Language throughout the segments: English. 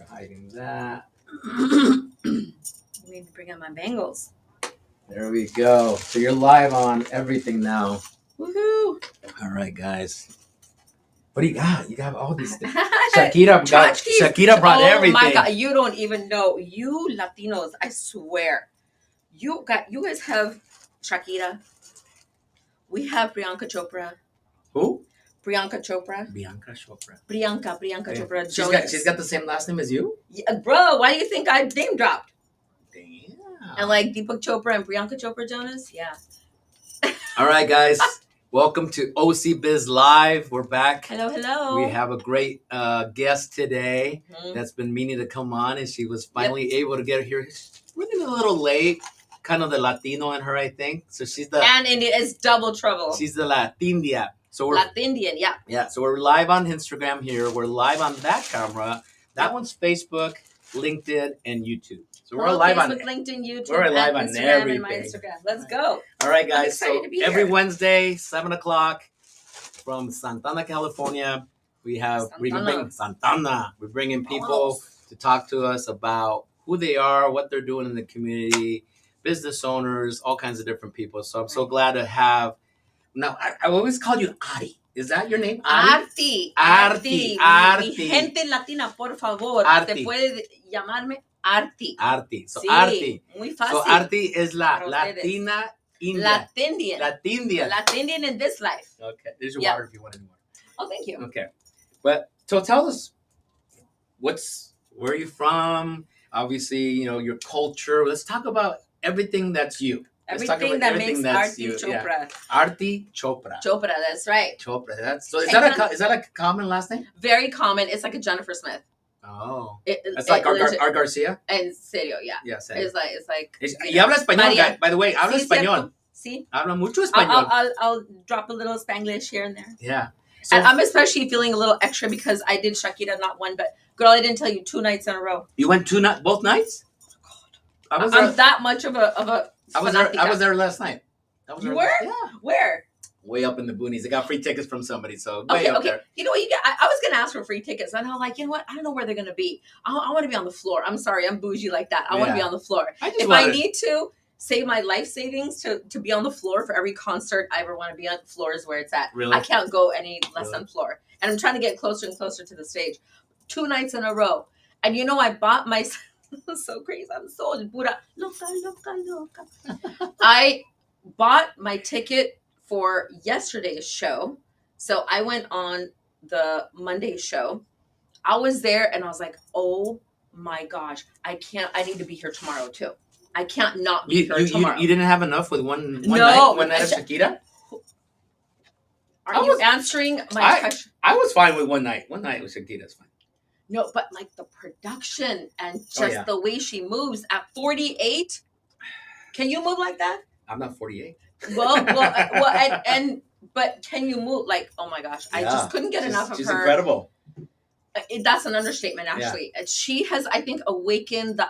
We're hiding that. You made me bring out my bangles. There we go. So you're live on everything now. Woohoo! All right, guys. What do you got? You got all these things. Shakira brought everything. Oh my God, you don't even know. You Latinos, I swear. You guys have Shakira. We have Priyanka Chopra. Who? Priyanka Chopra. Priyanka Chopra. She's got the same last name as you? Yeah, bro, why do you think I name dropped? Damn. And like Deepak Chopra and Priyanka Chopra Jonas? Yeah. All right, guys. Welcome to OC Biz Live. We're back. Hello. We have a great guest today that's been meaning to come on, and she was finally able to get here. Running a little late. Kind of the Latino in her, I think. So she's the... And it is double trouble. She's the Latindia. So we're Latindian, yeah. Yeah, so we're live on Instagram here. We're live on that camera. That one's Facebook, LinkedIn, and YouTube. So we're live on LinkedIn, YouTube, we're live on Instagram, everything. and my Instagram. Let's go. All right, guys. So every here. Wednesday, 7 o'clock from Santana, California, we bring in people to talk to us about who they are, what they're doing in the community, business owners, all kinds of different people. So I'm so glad to have. Now, I always called you Ari. Is that your name? Arti. Mi gente latina, por favor. Arti. Te puede llamarme Arti. Arti. So sí, Arti. Muy fácil. So Arti is la Latina India. Latindian in this life. Okay. There's your water if you want any more. Oh, thank you. Okay. But so tell us, where are you from? Obviously, your culture. Let's talk about everything that's you. Everything that makes Arti Chopra. Yeah. Arti Chopra. Chopra, that's right. Chopra. Is that a common last name? Very common. It's like a Jennifer Smith. Oh. It's like our Garcia? En serio, yeah. Yeah, serio. It's like y habla español, guy. By the way, habla español. Sí. Habla mucho español. I'll drop a little Spanglish here and there. Yeah. So, and I'm especially feeling a little extra because I did Shakira not one, but girl, I didn't tell you 2 nights in a row. You went both nights? Oh, God. I'm that much of a I was there last night. You were? Yeah. Where? Way up in the boonies. I got free tickets from somebody, so way up there. You know what you get? I was going to ask for free tickets, and I'm like, you know what? I don't know where they're going to be. I want to be on the floor. I'm sorry, I'm bougie like that. I want to be on the floor. I need to save my life savings to be on the floor for every concert I ever want to be on, the floor is where it's at. Really? I can't go any less than floor. And I'm trying to get closer and closer to the stage. 2 nights in a row. And I bought my... so crazy. I'm so pura loca. I bought my ticket for yesterday's show. So I went on the Monday show. I was there and I was like, oh my gosh, I need to be here tomorrow too. I can't not be here tomorrow. You didn't have enough with one night of Shakira? Are you answering my question? I was fine with one night. One night with Shakira is fine. No, but like the production and just the way she moves at 48. Can you move like that? I'm not 48. Well, but can you move like? Oh my gosh, I just couldn't get enough of her. She's incredible. That's an understatement, actually. Yeah. She has, I think, awakened the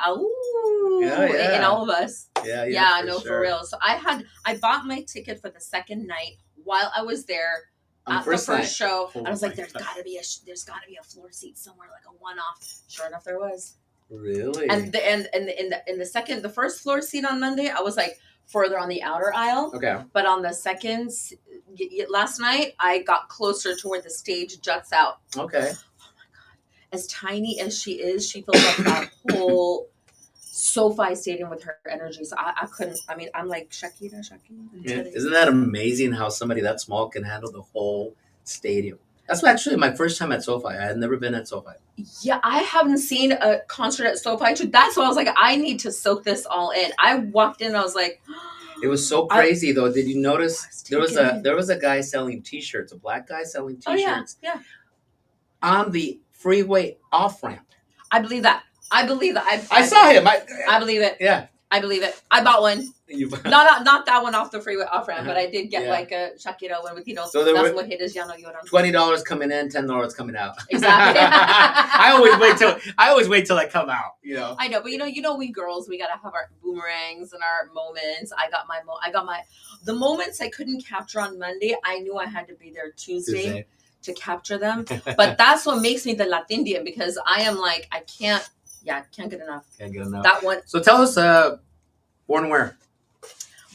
in all of us. Yeah. For real. So I bought my ticket for the second night while I was there. At the first show, and I was like, "There's got to be a floor seat somewhere, like a one-off." Sure enough, there was. Really? And the first floor seat on Monday, I was like further on the outer aisle. Okay. But on the second, last night, I got closer to where the stage juts out. Okay. Oh my God! As tiny as she is, she fills up that whole SoFi Stadium with her energy. So I couldn't. I mean, I'm like Shakira. Yeah. Isn't that amazing how somebody that small can handle the whole stadium? That's actually my first time at SoFi. I had never been at SoFi. Yeah, I haven't seen a concert at SoFi too. That's why I was like, I need to soak this all in. I walked in and I was like, it was so crazy though. Did you notice there was a guy selling T-shirts, a black guy selling T-shirts. Oh, yeah. On the freeway off ramp. I believe that. I saw him. I believe it. Yeah. I believe it. I bought one. Not that one off the freeway off ramp, but I did get like a Shakira one with So there were $20 coming in, $10 coming out. Exactly. I always wait till I come out. I know, but we girls, we gotta have our boomerangs and our moments. I got the moments I couldn't capture on Monday. I knew I had to be there Tuesday to capture them. But that's what makes me the Latindian, because I am like, I can't get enough. Can't get enough. That one. So tell us, born where?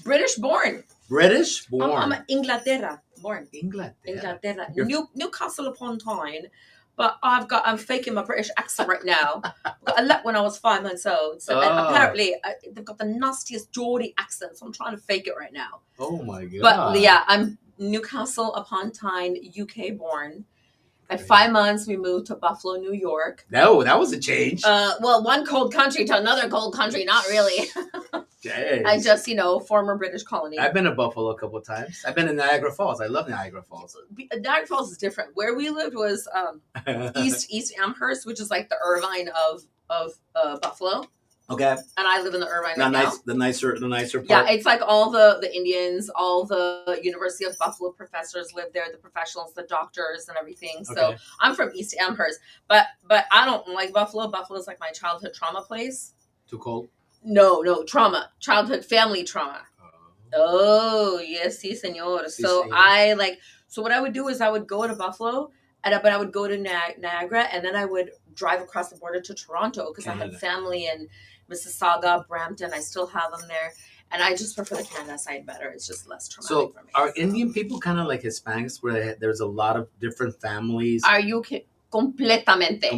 British born. British born. I'm Inglaterra born. Inglaterra. Newcastle upon Tyne. But I'm faking my British accent right now. I left when I was 5 months old. So and apparently they've got the nastiest Geordie accent. So I'm trying to fake it right now. Oh my God. But yeah, I'm Newcastle upon Tyne, UK born. At 5 months, we moved to Buffalo, New York. No, that was a change. Well, one cold country to another cold country. Not really. I just, former British colony. I've been to Buffalo a couple of times. I've been in Niagara Falls. I love Niagara Falls. Niagara Falls is different. Where we lived was East Amherst, which is like the Irvine of Buffalo. Okay. And I live in the Irvine right now. The nicer part. Yeah, it's like all the Indians, all the University of Buffalo professors live there, the professionals, the doctors, and everything. So Okay. I'm from East Amherst, but I don't like Buffalo. Buffalo is like my childhood trauma place. Too cold? No, trauma, childhood family trauma. Oh yes, sí, señor. Sí, So señor. So what I would do is I would go to Buffalo, but I would go to Niagara, and then I would drive across the border to Toronto because I had family in Mississauga, Brampton. I still have them there, and I just prefer the Canada side better. It's just less traumatic for me. Are Indian people kind of like Hispanics, where there's a lot of different families? Are you completamente?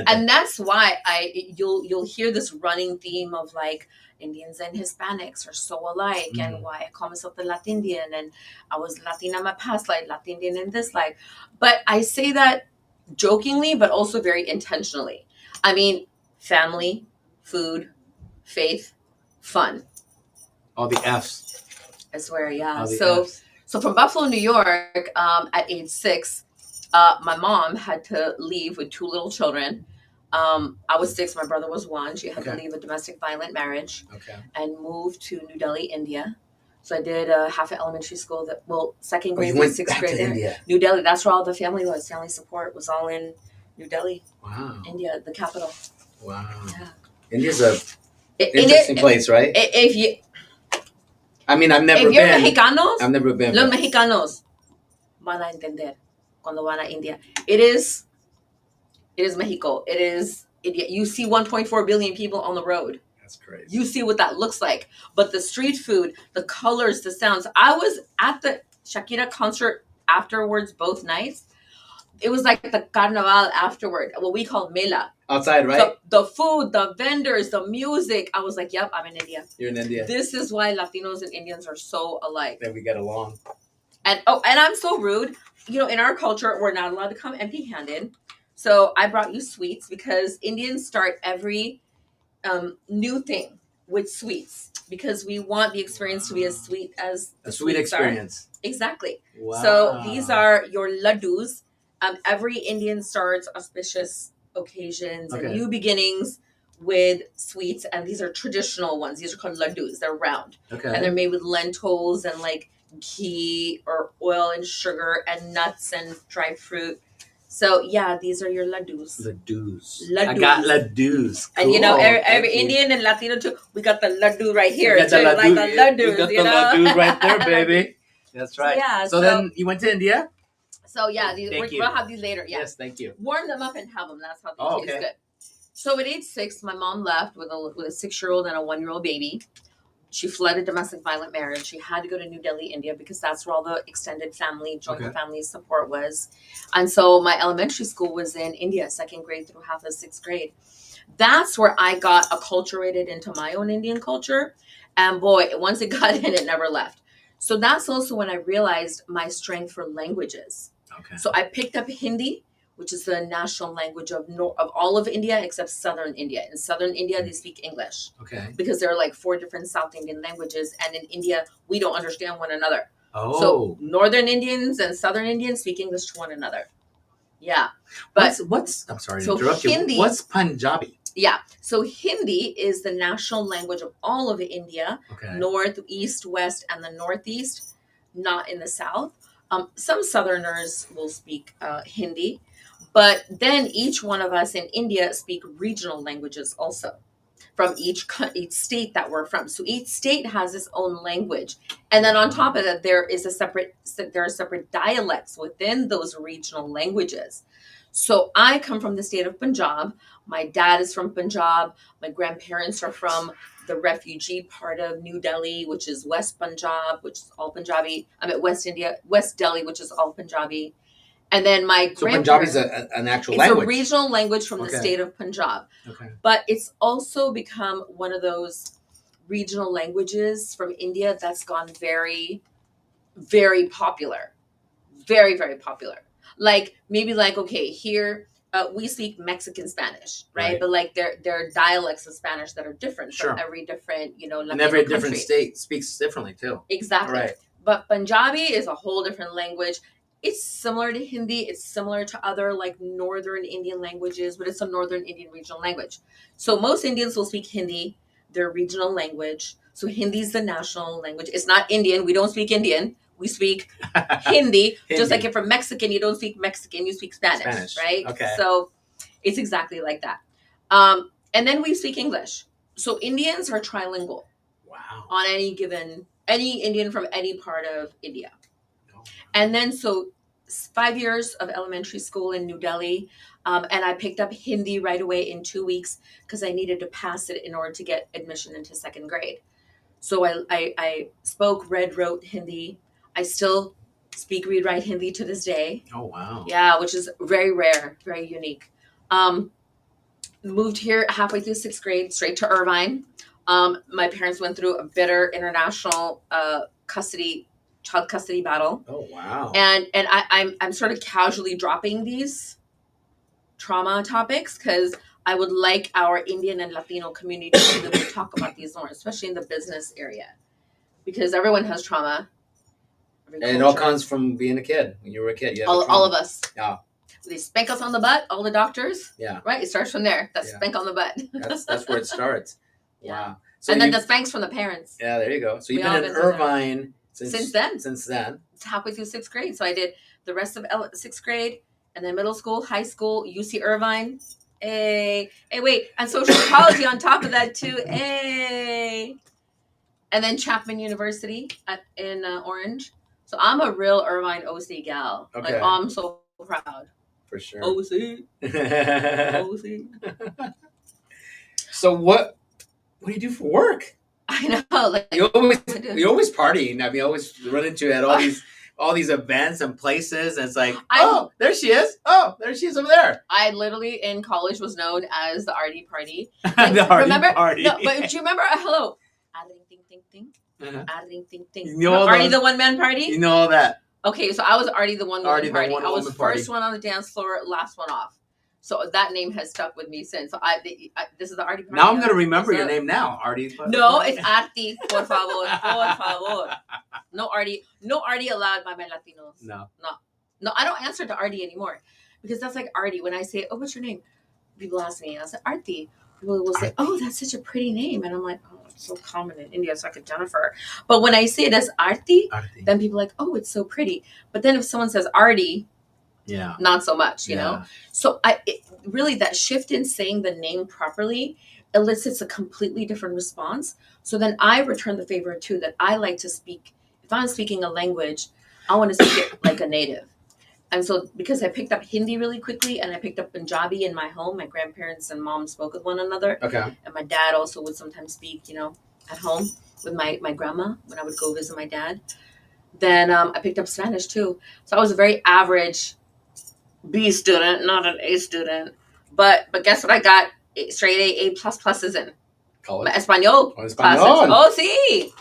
And that's why you'll hear this running theme of like Indians and Hispanics are so alike, and why I call myself the Latindian, and I was Latina in my past life, Latindian in this life. But I say that jokingly, but also very intentionally. I mean, family, food, faith, fun. All the F's. I swear, yeah. F's. So from Buffalo, New York, at age 6, my mom had to leave with 2 little children. I was 6, my brother was 1. She had to leave a domestic violent marriage and move to New Delhi, India. So I did half of elementary school, second grade through 6th grade there. India. New Delhi, that's where all the family was. Family support was all in New Delhi. Wow. India, the capital. Wow. Yeah. India's a interesting place, right? I've never been. If you're Mexicanos, I've never been. Los Mexicanos van a entender cuando van a India. It is Mexico. It is India. You see 1.4 billion people on the road. That's crazy. You see what that looks like. But the street food, the colors, the sounds. I was at the Shakira concert afterwards both nights. It was like the carnaval afterward, what we call mela. Outside, right? The food, the vendors, the music. I was like, yep, I'm in India. You're in India. This is why Latinos and Indians are so alike. That we get along. And I'm so rude. In our culture, we're not allowed to come empty-handed. So I brought you sweets because Indians start every new thing with sweets because we want the experience to be as sweet as a sweet experience. Exactly. Wow. So these are your laddus. Every Indian starts auspicious occasions and new beginnings with sweets, and these are traditional ones. These are called laddus. They're round. Okay. And they're made with lentils and like ghee or oil and sugar and nuts and dried fruit. So yeah, these are your laddus. Laddus. Laddus. I got laddus. Cool. And every Indian and Latino too, we got the laddu right here. We got the laddu. Like the laddus, we got the laddus right there, baby. That's right. Yeah. So then you went to India? So yeah, we'll have these later. Yeah. Yes, thank you. Warm them up and have them. That's how they taste good. So at age 6, my mom left with a 6-year-old and a 1-year-old baby. She fled a domestic violent marriage. She had to go to New Delhi, India, because that's where all the extended family, joint family support was. And so my elementary school was in India, 2nd grade through half of 6th grade. That's where I got acculturated into my own Indian culture. And boy, once it got in, it never left. So that's also when I realized my strength for languages. Okay. So I picked up Hindi, which is the national language of all of India except Southern India. In Southern India, they speak English. Okay. Because there are like 4 different South Indian languages. And in India, we don't understand one another. Oh. So Northern Indians and Southern Indians speak English to one another. Yeah. But what's I'm sorry to so interrupt Hindi, you. What's Punjabi? Yeah. So Hindi is the national language of all of India. Okay. North, east, west, and the northeast. Not in the south. Some Southerners will speak Hindi. But then each one of us in India speak regional languages also. from each state that we're from. So each state has its own language, and then on top of that, there are separate dialects within those regional languages. So I come from the state of Punjab. My dad is from Punjab. My grandparents are from the refugee part of New Delhi, which is West Punjab, which is all Punjabi. I'm at West Delhi, which is all Punjabi. And then my So Punjabi is an actual language. It's a regional language from the state of Punjab. Okay. But it's also become one of those regional languages from India that's gone very, very popular. Very, very popular. Like, maybe like, okay, here we speak Mexican Spanish, right? But like there are dialects of Spanish that are different from every different, Latino and every country. different state speaks differently too. Exactly. Right. But Punjabi is a whole different language. It's similar to Hindi. It's similar to other like northern Indian languages, but it's a northern Indian regional language. So most Indians will speak Hindi, their regional language. So Hindi is the national language. It's not Indian. We don't speak Indian. We speak Hindi. Just like if you're Mexican, you don't speak Mexican. You speak Spanish. Right? Okay. So it's exactly like that. And then we speak English. So Indians are trilingual. Wow. On any Indian from any part of India. And then, so 5 years of elementary school in New Delhi, and I picked up Hindi right away in 2 weeks because I needed to pass it in order to get admission into second grade. So I spoke, read, wrote Hindi. I still speak, read, write Hindi to this day. Oh, wow. Yeah, which is very rare, very unique. Moved here halfway through sixth grade, straight to Irvine. My parents went through a bitter international child custody battle. Oh, wow. And I'm sort of casually dropping these trauma topics because I would like our Indian and Latino community to really talk about these more, especially in the business area, because everyone has trauma. And it all comes from being a kid. When you were a kid, you had all of us. Yeah. They spank us on the butt, all the doctors. Yeah. Right? It starts from there. That spank on the butt. That's where it starts. Yeah. Wow. So and then the spanks from the parents. Yeah, there you go. So you've been in Irvine since then. It's halfway through sixth grade. So I did the rest of sixth grade, and then middle school, high school, UC Irvine. Hey, wait, and social ecology on top of that too. Hey, and then Chapman University in Orange. So I'm a real Irvine OC gal. Okay. Like, I'm so proud. For sure. OC. OC. So what do you do for work? I know. Like, you're always partying. I mean, you always run into at all these events and places, and it's like, oh, there she is. Oh, there she is over there. I literally in college was known as the Artie Party. Like, the Artie Party. No, but do you remember? Hello. You know Artie the one man party. You know all that. Okay, so I was Artie the one woman party. I was first one on the dance floor, last one off. So that name has stuck with me since. So this is the Artie Party. Now I'm going to remember your name now, Artie. No, it's Artie. Por favor, por favor. No Artie allowed by my Latinos. No, I don't answer to Artie anymore because that's like Artie. When I say, "Oh, what's your name?" People ask me, I say Artie. People will say, "Oh, that's such a pretty name," and I'm like, "Oh, it's so common in India. It's like a Jennifer." But when I say it as Artie, then people are like, "Oh, it's so pretty." But then if someone says Artie, yeah, not so much, you know. So really that shift in saying the name properly elicits a completely different response. So then I return the favor too. That I like to speak. If I'm speaking a language, I want to speak it like a native. And so because I picked up Hindi really quickly and I picked up Punjabi in my home, my grandparents and mom spoke with one another. Okay. And my dad also would sometimes speak, at home with my grandma when I would go visit my dad. Then I picked up Spanish too. So I was a very average B student, not an A student. But guess what I got? Straight A pluses in. College? Espanol. Espanol. Classes. Oh, sí.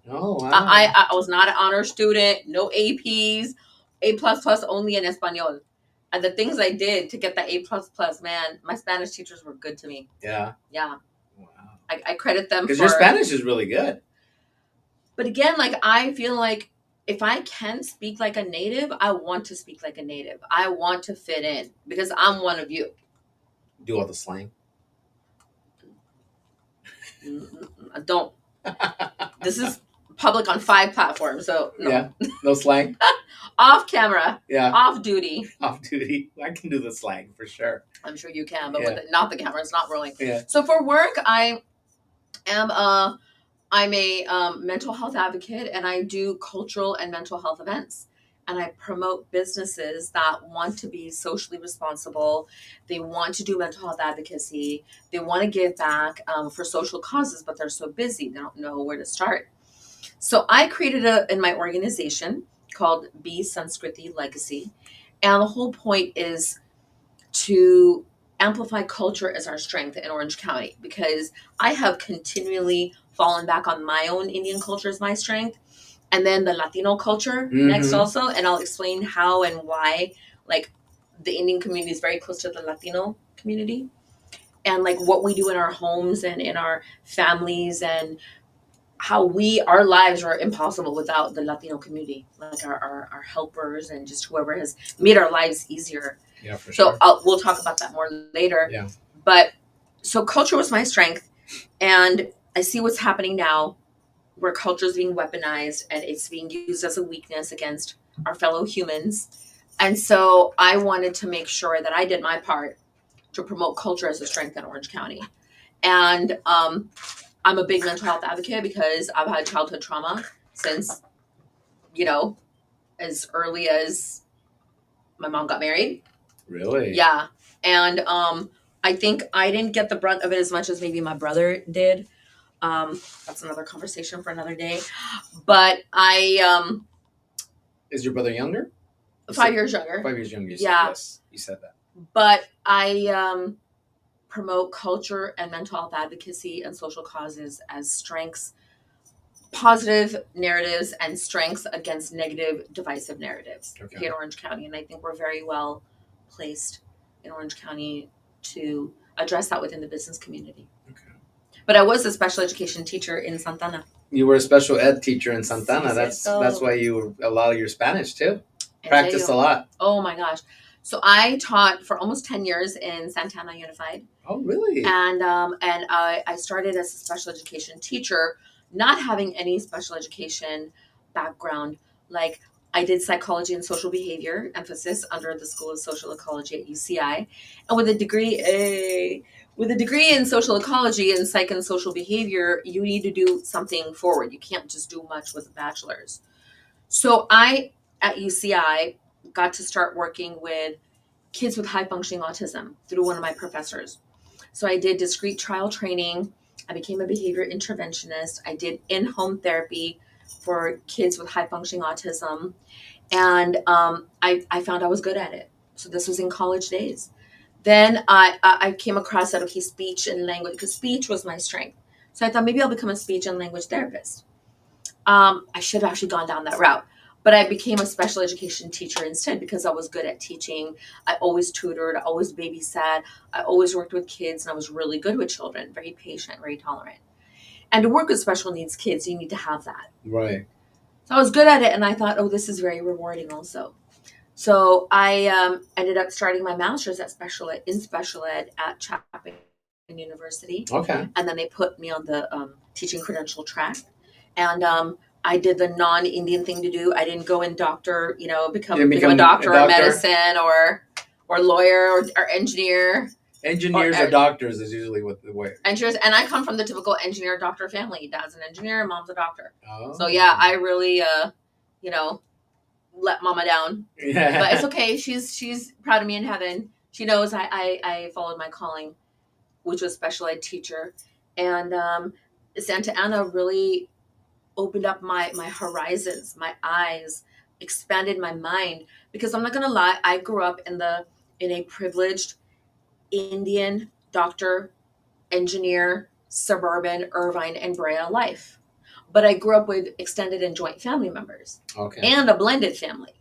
Oh, wow. I was not an honor student, no APs, A++ only in Espanol. And the things I did to get that A++, man, my Spanish teachers were good to me. Yeah. Yeah. Wow. I credit them because your Spanish is really good. But again, like, I feel like if I can speak like a native, I want to speak like a native. I want to fit in because I'm one of you. Do all the slang. Don't. This is public on 5 platforms, so no. Yeah, no slang. Off camera. Yeah. Off duty. Off duty. I can do the slang for sure. I'm sure you can, but not the camera. It's not rolling. Yeah. So for work, I am I'm a mental health advocate, and I do cultural and mental health events. And I promote businesses that want to be socially responsible. They want to do mental health advocacy. They want to give back for social causes, but they're so busy, they don't know where to start. So I created in my organization called BIZ Sanskriti Legacy. And the whole point is to amplify culture as our strength in Orange County, because I have continually fallen back on my own Indian culture as my strength, and then the Latino culture next also, and I'll explain how and why. Like, the Indian community is very close to the Latino community, and like what we do in our homes and in our families, and how our lives are impossible without the Latino community, like our helpers and just whoever has made our lives easier. Yeah, for So sure. we'll talk about that more later. Yeah. But so culture was my strength, and I see what's happening now, where culture is being weaponized and it's being used as a weakness against our fellow humans. And so I wanted to make sure that I did my part to promote culture as a strength in Orange County. And I'm a big mental health advocate because I've had childhood trauma since, as early as my mom got married. Really? Yeah. And I think I didn't get the brunt of it as much as maybe my brother did. That's another conversation for another day. But Is your brother younger? 5 years younger. 5 years younger. Yes, you said that. But I promote culture and mental health advocacy and social causes as strengths, positive narratives, and strengths against negative, divisive narratives here in Orange County. And I think we're very well placed in Orange County to address that within the business community. Okay. But I was a special education teacher in Santana. You were a special ed teacher in Santana. That's why you a lot of your Spanish too. Practiced a lot. Oh my gosh. So I taught for almost 10 years in Santana Unified. Oh, really? And I started as a special education teacher, not having any special education background. Like, I did psychology and social behavior emphasis under the School of Social Ecology at UCI, and with a degree in social ecology and psych and social behavior, you need to do something forward. You can't just do much with a bachelor's. So I, at UCI, got to start working with kids with high functioning autism through one of my professors. So I did discrete trial training. I became a behavior interventionist. I did in-home therapy for kids with high functioning autism. And I found I was good at it. So this was in college days. Then I came across that, okay, speech and language, because speech was my strength. So I thought maybe I'll become a speech and language therapist. I should have actually gone down that route. But I became a special education teacher instead because I was good at teaching. I always tutored, I always babysat, I always worked with kids, and I was really good with children, very patient, very tolerant. And to work with special needs kids, you need to have that. Right. So I was good at it, and I thought, oh, this is very rewarding also. So I ended up starting my master's in special ed at Chapman University. Okay. And then they put me on the teaching credential track. And I did the non-Indian thing to do. I didn't go and doctor, become a doctor of medicine or lawyer or engineer. Engineers or doctors is usually what the way. Engineers, and I come from the typical engineer doctor family. Dad's an engineer, mom's a doctor. Oh. So yeah, I really, let mama down. Yeah. But it's okay. She's proud of me in heaven. She knows I followed my calling, which was special ed teacher, and Santa Ana really opened up my horizons, my eyes, expanded my mind. Because I'm not gonna lie, I grew up in a privileged Indian doctor, engineer, suburban, Irvine, and Brea life. But I grew up with extended and joint family members. Okay. And a blended family.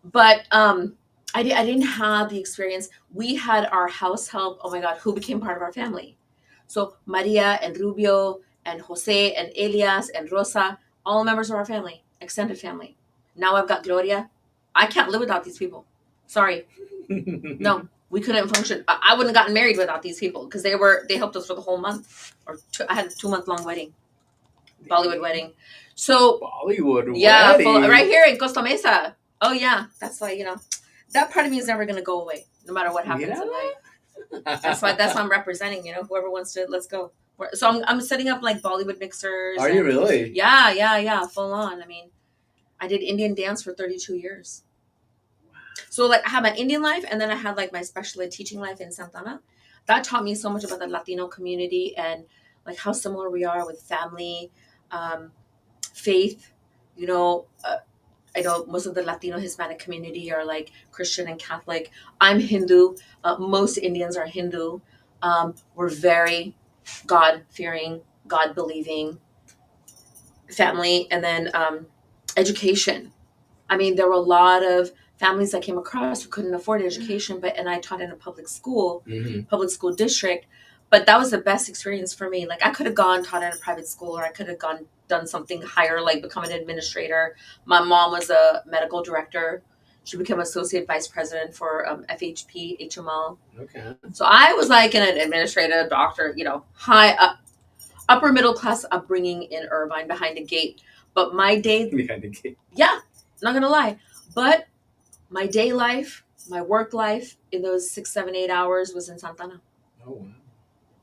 But I didn't have the experience. We had our house help, oh my God, who became part of our family. So Maria and Rubio and Jose and Elias and Rosa, all members of our family, extended family. Now I've got Gloria. I can't live without these people. Sorry. No, we couldn't function. I wouldn't have gotten married without these people because they helped us for the whole month. I had a 2-month-long wedding. Bollywood wedding. So Bollywood yeah, wedding. Right here in Costa Mesa. Oh yeah, that's why that part of me is never gonna go away, no matter what happens in life. That's why I'm representing. Whoever wants to, let's go. So I'm setting up like Bollywood mixers. Are you really? Yeah, full on. I mean, I did Indian dance for 32 years. So like I had my Indian life, and then I had like my special ed teaching life in Santana. That taught me so much about the Latino community and like how similar we are with family, faith. You know, I know most of the Latino Hispanic community are like Christian and Catholic. I'm Hindu. Most Indians are Hindu. We're very God fearing, God believing family, and then education. I mean, there were a lot of families I came across who couldn't afford education, and I taught in a public school, public school district. But that was the best experience for me. Like I could have gone taught at a private school, or I could have gone done something higher, like become an administrator. My mom was a medical director. She became associate vice president for FHP, HMO. Okay. So I was like an administrator, doctor, high up, upper middle class upbringing in Irvine behind a gate. But my day, Behind the gate. yeah, not gonna lie, but my day life, my work life in those 6, 7, 8 hours was in Santana. Oh wow.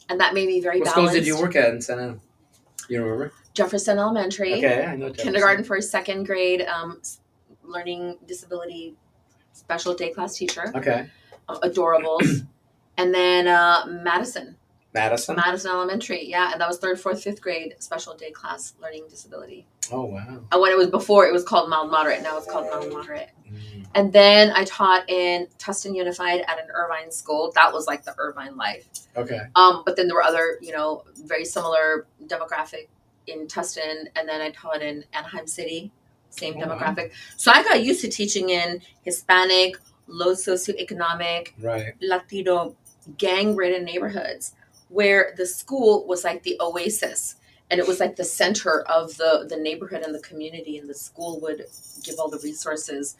And that made me very What balanced. schools did you work at in Santa? You remember? Jefferson Elementary. Okay, I know Jefferson. Kindergarten for second grade, learning disability special day class teacher. Okay. Adorables. And then Madison Elementary, yeah, and that was 3rd, 4th, 5th grade special day class learning disability. Oh wow. And when it was before, it was called mild moderate. Now it's called mild moderate. And then I taught in Tustin Unified at an Irvine school. That was like the Irvine life. Okay. But then there were other, very similar demographic in Tustin, and then I taught in Anaheim City, same demographic. Wow. So I got used to teaching in Hispanic, low socioeconomic, right, Latino, gang-ridden neighborhoods, where the school was like the oasis, and it was like the center of the neighborhood and the community, and the school would give all the resources.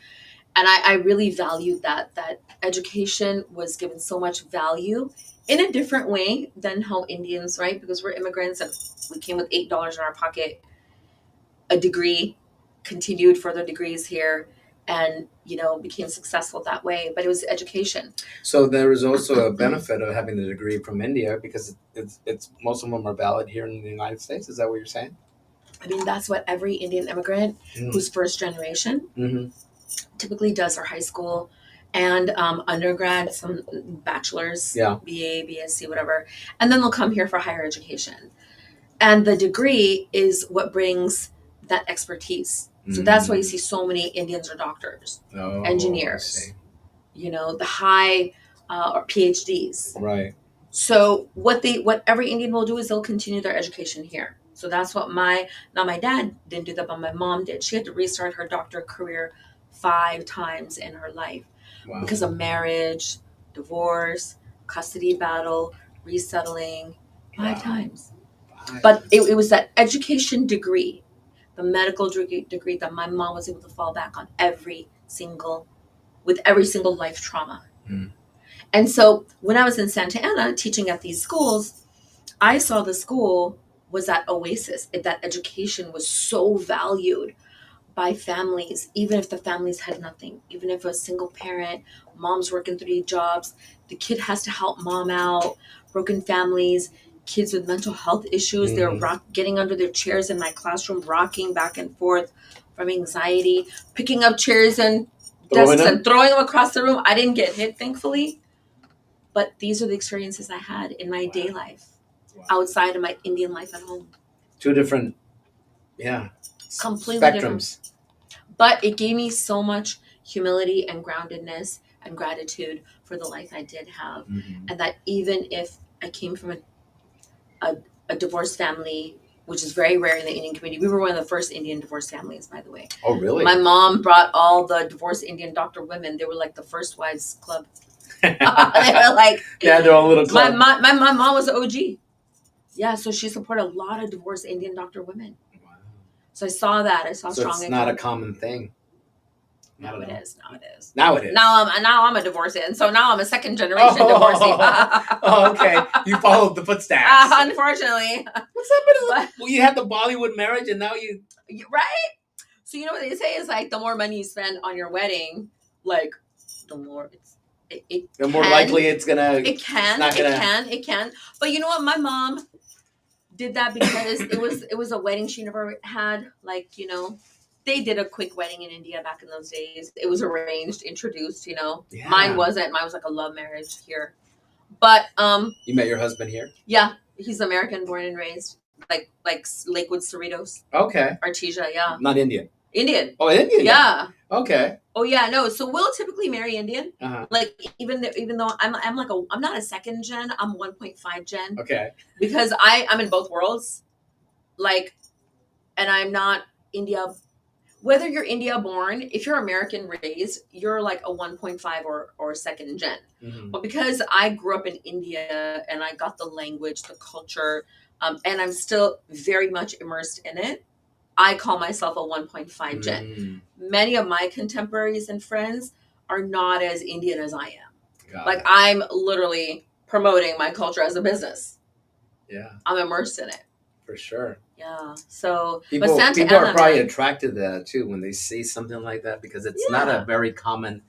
And I really valued that education was given so much value in a different way than how Indians, right? Because we're immigrants and we came with $8 in our pocket, a degree, continued further degrees here, and became successful that way. But it was education. So there was also a benefit of having the degree from India, because it's most of them are valid here in the United States. Is that what you're saying? I mean, that's what every Indian immigrant who's first generation typically does, or high school and undergrad, some bachelor's, BA, BSc, whatever, and then they'll come here for higher education. And the degree is what brings that expertise. So that's why you see so many Indians are doctors, engineers, the high or PhDs. Right. So what every Indian will do is they'll continue their education here. So that's what my dad didn't do that, but my mom did. She had to restart her doctor career 5 times in her life. Wow. Because of marriage, divorce, custody battle, resettling, 5 times. But it was that education degree, the medical degree that my mom was able to fall back on with every single life trauma. And so when I was in Santa Ana teaching at these schools, I saw the school was that oasis. That education was so valued by families, even if the families had nothing, even if a single parent, mom's working 3 jobs, the kid has to help mom out, broken families, kids with mental health issues, they're getting under their chairs in my classroom, rocking back and forth from anxiety, picking up chairs and desks and throwing them across the room. I didn't get hit, thankfully, but these are the experiences I had in my day life, outside of my Indian life at home. 2 different, completely spectrums. Different. But it gave me so much humility and groundedness and gratitude for the life I did have. And that even if I came from a divorced family, which is very rare in the Indian community. We were one of the first Indian divorced families, by the way. Oh, really? My mom brought all the divorced Indian doctor women. They were like the First Wives Club. They were like... Yeah, they're all little club. My mom was an OG. Yeah, so she supported a lot of divorced Indian doctor women. So I saw that. I saw strong. So it's not a common thing. Now it is. Now it is. Now I'm a divorcee, and so now I'm a second generation divorcee. Okay. You followed the footsteps. Unfortunately. What's happening? Well, you had the Bollywood marriage, and now you... Right? So you know what they say is like the more money you spend on your wedding, like the more the more likely it's gonna... It can. But you know what? My mom did that because it was a wedding she never had. Like, they did a quick wedding in India back in those days. It was arranged, introduced. Yeah. Mine wasn't. Mine was like a love marriage here. But You met your husband here? yeah, he's American, born and raised, like Lakewood, Cerritos, Okay. Artesia. Yeah, Not Indian. Indian. Oh, Indian. Yeah. Okay. Oh yeah, no. So we'll typically marry Indian. Uh-huh. Like even though I'm not a second gen, I'm 1.5 gen. Okay. Because I'm in both worlds. Like, and I'm not India. Whether you're India born, if you're American raised, you're like a 1.5 or second gen. Mm-hmm. But because I grew up in India and I got the language, the culture, and I'm still very much immersed in it, I call myself a 1.5 gen. Mm. Many of my contemporaries and friends are not as Indian as I am. Got Like it. I'm literally promoting my culture as a business. Yeah. I'm immersed in it. For sure. Yeah. So, People, but Santa people Ana, are probably man, attracted to that too when they see something like that because it's Yeah. not a very common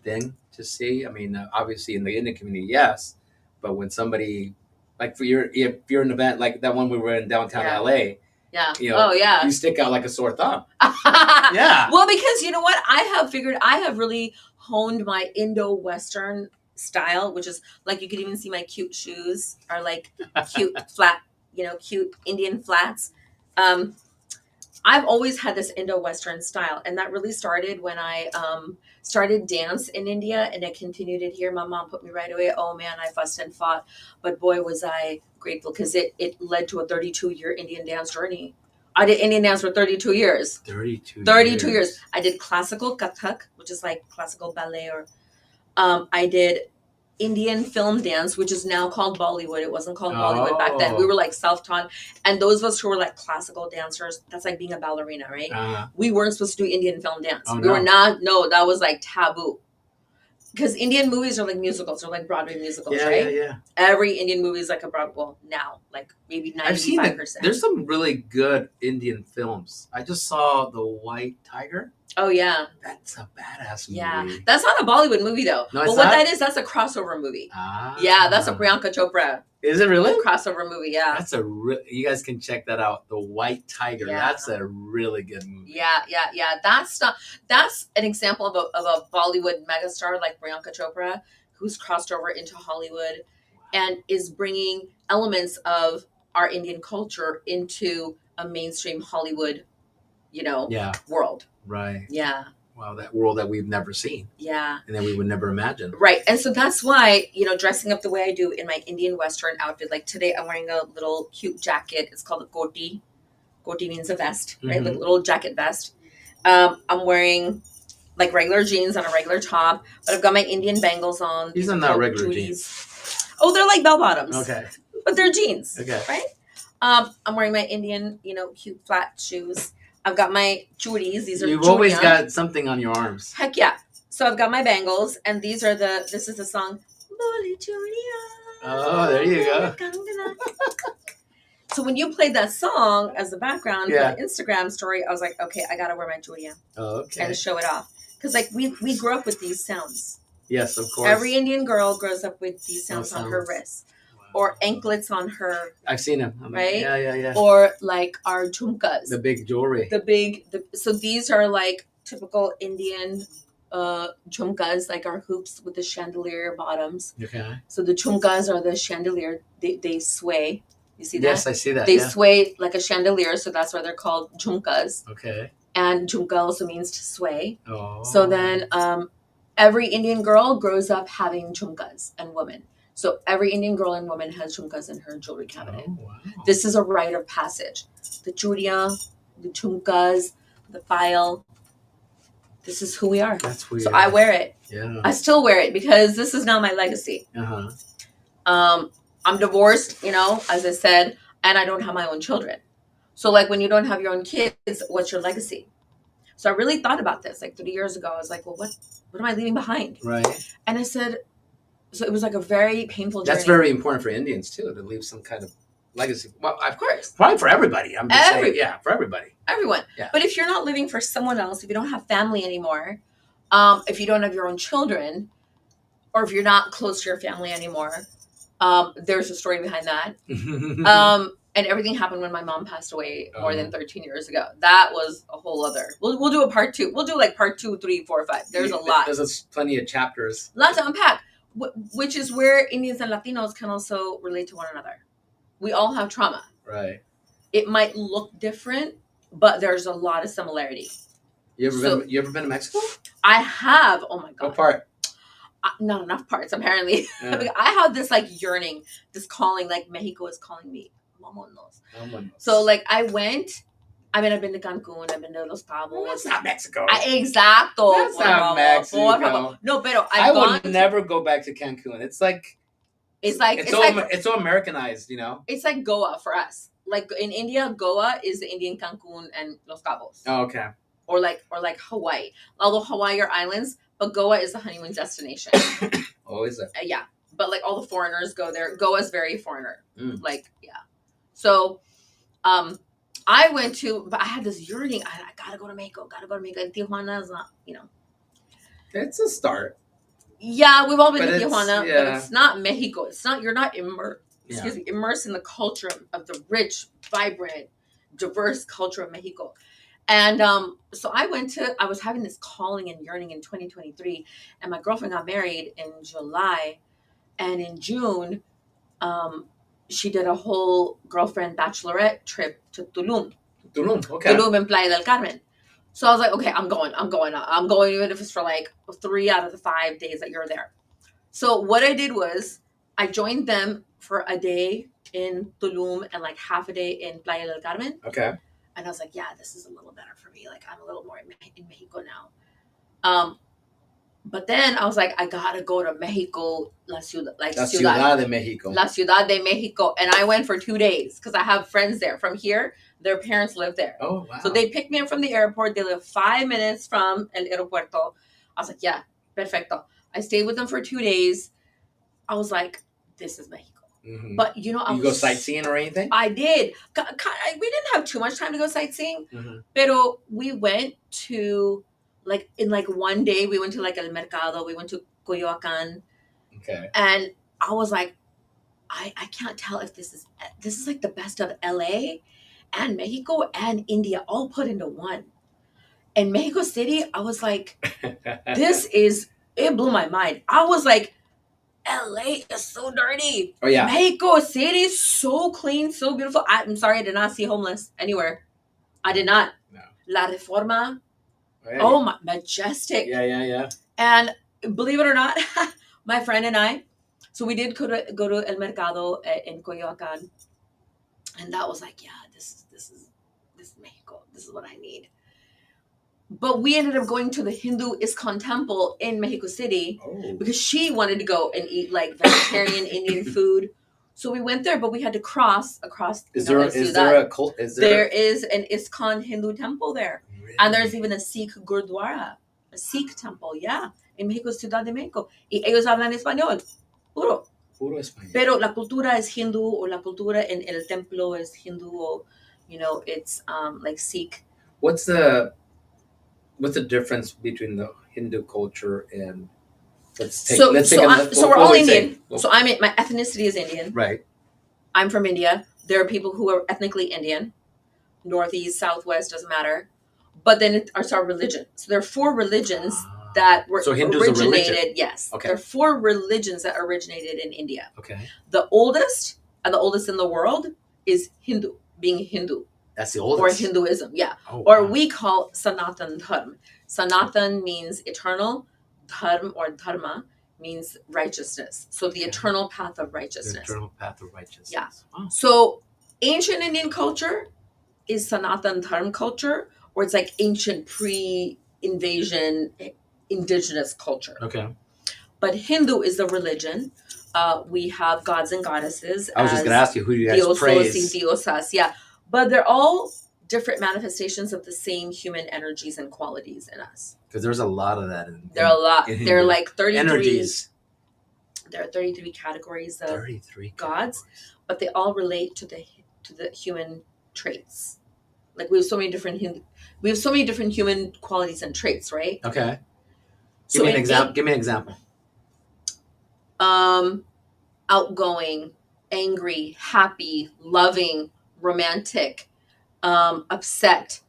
thing to see. I mean, obviously in the Indian community, yes, but when somebody like if you're an event like that one we were in downtown Yeah. LA, yeah. you know, Oh yeah. you stick out like a sore thumb. Yeah. Yeah. Well, because you know what? I have really honed my Indo-Western style, which is like you could even see my cute shoes are like cute flat, cute Indian flats. I've always had this Indo-Western style, and that really started when I started dance in India, and I continued it here. My mom put me right away. Oh man, I fussed and fought, but boy was I grateful because it led to a 32-year Indian dance journey. I did Indian dance for 32 years. 32 years. I did classical Kathak, which is like classical ballet, or I did Indian film dance, which is now called Bollywood. It wasn't called Bollywood back then. We were like self-taught. And those of us who were like classical dancers, that's like being a ballerina, right? We weren't supposed to do Indian film dance. Oh, we were not, no, that was like taboo. Because Indian movies are like musicals, they're like Broadway musicals, right? Yeah. Every Indian movie is like a Broadway, well, now, like maybe 95%. I've seen it. There's some really good Indian films. I just saw The White Tiger. Oh, yeah. That's a badass movie. Yeah. That's not a Bollywood movie, though. No, but what that is, that's a crossover movie. Yeah, that's a Priyanka Chopra. Is it really? Crossover movie, yeah. That's you guys can check that out. The White Tiger. Yeah. That's a really good movie. Yeah. That's an example of a Bollywood megastar like Priyanka Chopra, who's crossed over into Hollywood and is bringing elements of our Indian culture into a mainstream Hollywood, world. Right. Yeah. Wow, that world that we've never seen. Yeah. And that we would never imagine. Right. And so that's why, dressing up the way I do in my Indian Western outfit, like today I'm wearing a little cute jacket. It's called a koti. Koti means a vest, right? Mhm. Like a little jacket vest. I'm wearing like regular jeans on a regular top, but I've got my Indian bangles on. These are not regular jeans. Oh, they're like bell bottoms. Okay. But they're jeans. Okay. Right? I'm wearing my Indian, cute flat shoes. I've got my churis. These are You've always got something on your arms. Heck yeah. So I've got my bangles, and this is the song. Oh, there you go. So when you played that song as the background Yeah. for the Instagram story, I was like, okay, I gotta wear my churia Okay. and show it off. Because like we grew up with these sounds. Yes, of course. Every Indian girl grows up with these sounds on her wrists. Wow. Or anklets on her. I've seen them. Right? Yeah. Or like our jhumkas. The big jewelry. So these are like typical Indian jhumkas, like our hoops with the chandelier bottoms. Okay. So the jhumkas are the chandelier. They sway. You see that? Yes, I see that. They sway like a chandelier, so that's why they're called jhumkas. Okay. And jhumka also means to sway. Oh. So then every Indian girl grows up having jhumkas and women. So every Indian girl and woman has jhumkas in her jewelry cabinet. Oh, wow. This is a rite of passage. The churia, the jhumkas, the file. This is who we are. That's weird. So I wear it. Yeah. I still wear it because this is now my legacy. Uh-huh. I'm divorced, as I said, and I don't have my own children. So like when you don't have your own kids, what's your legacy? So I really thought about this like 3 years ago. I was like, well, what am I leaving behind? Right. And I said, so it was like a very painful journey. That's very important for Indians too, to leave some kind of legacy. Well, of course. Probably for everybody. I'm just saying, yeah, for everybody. Everyone. Yeah. But if you're not living for someone else, if you don't have family anymore, if you don't have your own children, or if you're not close to your family anymore, there's a story behind that. And everything happened when my mom passed away more than 13 years ago. That was a whole other. We'll do a part 2. We'll do like part 2, 3, 4, 5. There's a lot. There's plenty of chapters. Lots to unpack, which is where Indians and Latinos can also relate to one another. We all have trauma. Right. It might look different, but there's a lot of similarity. You ever been to Mexico? I have. Oh my God. What part? Not enough parts, apparently. Yeah. I have this like yearning, this calling, like Mexico is calling me. Vámonos. So like I've been to Cancun, I've been to Los Cabos. Well, that's not Mexico. Exacto. That's not Mexico. No, pero I would never go back to Cancun. It's so Americanized, you know. It's like Goa for us. Like in India, Goa is the Indian Cancun and Los Cabos. Oh, okay. Or like Hawaii. Although Hawaii are islands, but Goa is the honeymoon destination. Oh, is it? Yeah. But like all the foreigners go there. Goa's very foreigner. Like, yeah. So, but I had this yearning. I gotta go to Mexico. And Tijuana is not, It's a start. Yeah, we've all been to Tijuana, yeah. but it's not Mexico. You're not immersed in the culture of the rich, vibrant, diverse culture of Mexico. And so I was having this calling and yearning in 2023, and my girlfriend got married in July, and in June, she did a whole girlfriend bachelorette trip to Tulum. Okay. Tulum and Playa del Carmen. So I was like, okay, I'm going even if it's for like 3 out of the 5 days that you're there. So what I did was I joined them for a day in Tulum and like half a day in Playa del Carmen. Okay. And I was like, yeah, this is a little better for me. Like I'm a little more in Mexico now. But then I was like, I gotta go to Mexico, La Ciudad de Mexico. La Ciudad de Mexico. And I went for 2 days because I have friends there. From here, their parents live there. Oh, wow. So they picked me up from the airport. They live 5 minutes from El Aeropuerto. I was like, yeah, perfecto. I stayed with them for 2 days. I was like, this is Mexico. Mm-hmm. But, you go sightseeing or anything? I did. We didn't have too much time to go sightseeing. Mm-hmm. Pero we went to... Like in like one day, we went to like El Mercado. We went to Coyoacan. Okay. And I was like, I can't tell if this is like the best of LA and Mexico and India all put into one. In Mexico City, I was like, it blew my mind. I was like, LA is so dirty. Oh yeah. Mexico City is so clean, so beautiful. I'm sorry, I did not see homeless anywhere. I did not. No. La Reforma. Hey. Oh my, majestic. Yeah. And believe it or not, my friend and I, so we did go to El Mercado in Coyoacan, and that was like, yeah, this is Mexico. This is what I need. But we ended up going to the Hindu ISKCON temple in Mexico City because she wanted to go and eat like vegetarian Indian food. So we went there, but we had to cross across. There is an ISKCON Hindu temple there. Really? And there's even a Sikh Gurdwara, a Sikh temple, yeah, in Mexico, Ciudad de Mexico. Y ellos hablan español, puro español. Pero la cultura es Hindu, o la cultura en el templo es Hindu, or, it's like Sikh. What's the difference between the Hindu culture and So we're all Indian. So my ethnicity is Indian. Right. I'm from India. There are people who are ethnically Indian, Northeast, Southwest, doesn't matter. But then it's our religion. So there are 4 religions that were originated. Yes. Okay. There are 4 religions that originated in India. Okay. The oldest and the oldest in the world is Hindu, being Hindu. That's the oldest. Or Hinduism, yeah. Oh, or wow. we call Sanatan Dharma. Sanatan means eternal. Dharma or dharma means righteousness. So the eternal path of righteousness. The eternal path of righteousness. Yeah. Wow. So ancient Indian culture is Sanatan Dharma culture, or it's like ancient pre-invasion indigenous culture. Okay. But Hindu is the religion. We have gods and goddesses. I was just going to ask you, who do you guys praise? Y diosas, yeah. But they're all different manifestations of the same human energies and qualities in us. Because there's a lot of that. There are a lot. There are like 33 energies. There are 33 categories of 33 gods, but they all relate to the human traits. Like we have so many different human qualities and traits, right? Okay. Give me an example. Outgoing, angry, happy, loving, romantic, upset,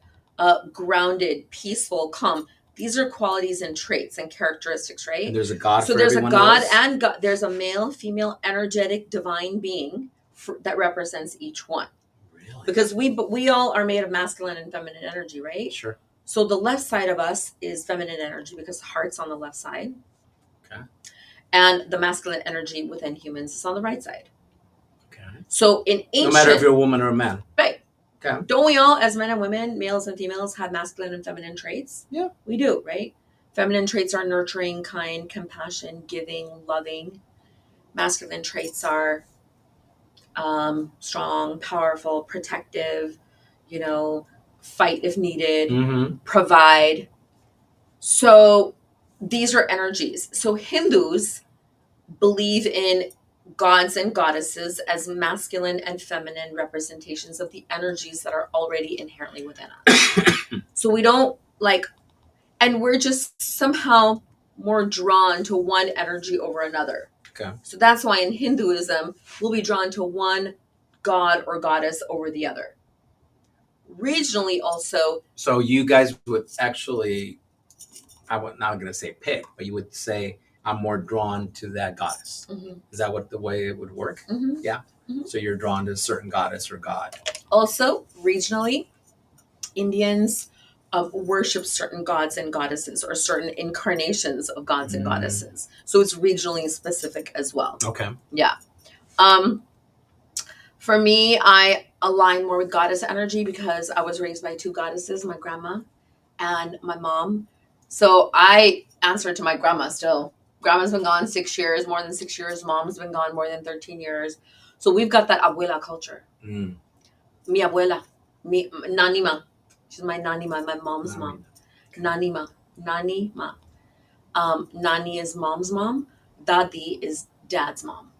grounded, peaceful, calm. These are qualities and traits and characteristics, right? And there's a God So for there's a every one God of those? and God. There's a male, female, energetic, divine being that represents each one. Really? Because we all are made of masculine and feminine energy, right? Sure. So the left side of us is feminine energy because the heart's on the left side. Okay. And the masculine energy within humans is on the right side. Okay. So in ancient, No matter if you're a woman or a man. right. Okay. Don't we all, as men and women, males and females, have masculine and feminine traits? Yeah. We do, right? Feminine traits are nurturing, kind, compassion, giving, loving. Masculine traits are strong, powerful, protective, fight if needed, Mm-hmm. provide. So these are energies. So Hindus believe in gods and goddesses as masculine and feminine representations of the energies that are already inherently within us. So we don't and we're just somehow more drawn to one energy over another. Okay. So that's why in Hinduism, we'll be drawn to one god or goddess over the other. Regionally also. So you guys would actually, I'm not going to say pick, but you would say, I'm more drawn to that goddess. Mm-hmm. Is that what the way it would work? Mm-hmm. Yeah. Mm-hmm. So you're drawn to a certain goddess or god. Also, regionally, Indians worship certain gods and goddesses or certain incarnations of gods and goddesses. So it's regionally specific as well. Okay. Yeah. For me, I align more with goddess energy because I was raised by two goddesses, my grandma and my mom. So I answer to my grandma still. Grandma's been gone 6 years, more than 6 years. Mom's been gone more than 13 years. So we've got that abuela culture. Mi abuela, mi nanima. She's my nanima, my mom's mom. Nanima, nanima. Nani is mom's mom. Dadi is dad's mom.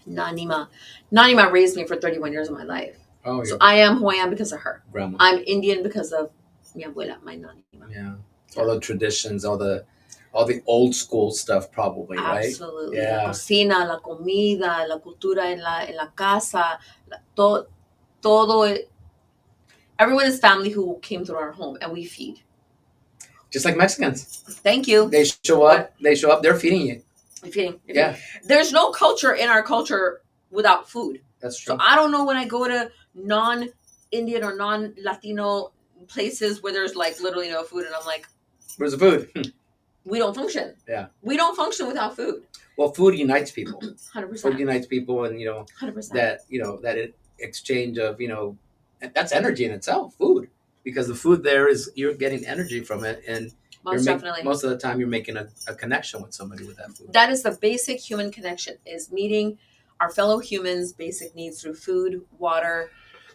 Nanima. Nanima raised me for 31 years of my life. Oh, so I am who I am because of her. Grandma. I'm Indian because of mi abuela, my nanima. Yeah. All the traditions, all the old school stuff, probably, right? Absolutely. Yeah. La cocina, la comida, la cultura en la casa, todo. Everyone is family who came through our home, and we feed. Just like Mexicans. Thank you. They show up. They're feeding you. Feeding. Yeah. There's no culture in our culture without food. That's true. So I don't know when I go to non-Indian or non-Latino places where there's literally no food, and I'm like, where's the food? We don't function. Yeah. We don't function without food. Well, food unites people. 100%. Food unites people, and 100%. that exchange of that's energy in itself. Food, because the food there is you're getting energy from it, and definitely. Most of the time you're making a connection with somebody with that food. That is the basic human connection: is meeting our fellow humans' basic needs through food, water,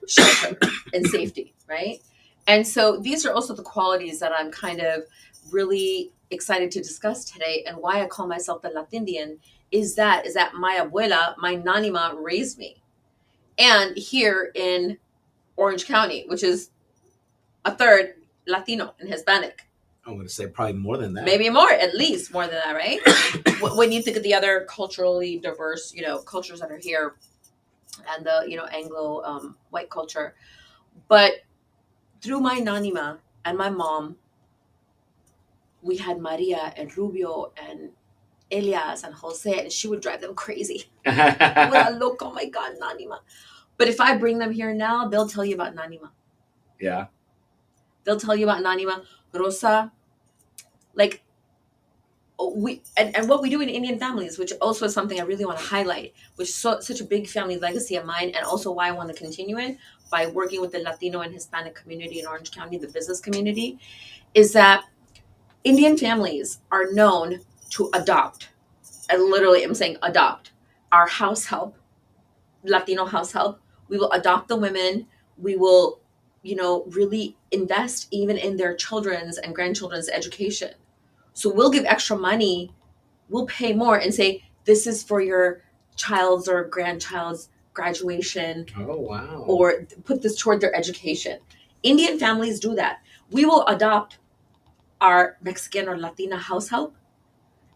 shelter, and safety. Right. And so these are also the qualities that I'm kind of really excited to discuss today, and why I call myself the Latindian is that my abuela, my nanima, raised me. And here in Orange County, which is a third Latino and Hispanic. I'm going to say probably more than that. Maybe more, at least more than that, right? When you think of the other culturally diverse, cultures that are here, and the, Anglo white culture. But through my nanima and my mom, we had Maria and Rubio and Elias and Jose, and she would drive them crazy. Look, oh my God, nanima. But if I bring them here now, they'll tell you about nanima. Yeah. They'll tell you about nanima, Rosa. And what we do in Indian families, which also is something I really want to highlight, which is such a big family legacy of mine, and also why I want to continue it by working with the Latino and Hispanic community in Orange County, the business community, is that Indian families are known to adopt. And literally, I'm saying adopt our house help, Latino house help. We will adopt the women. We will, really invest even in their children's and grandchildren's education. So we'll give extra money. We'll pay more and say, this is for your child's or grandchild's graduation. Oh, wow. Or put this toward their education. Indian families do that. We will adopt our Mexican or Latina house help,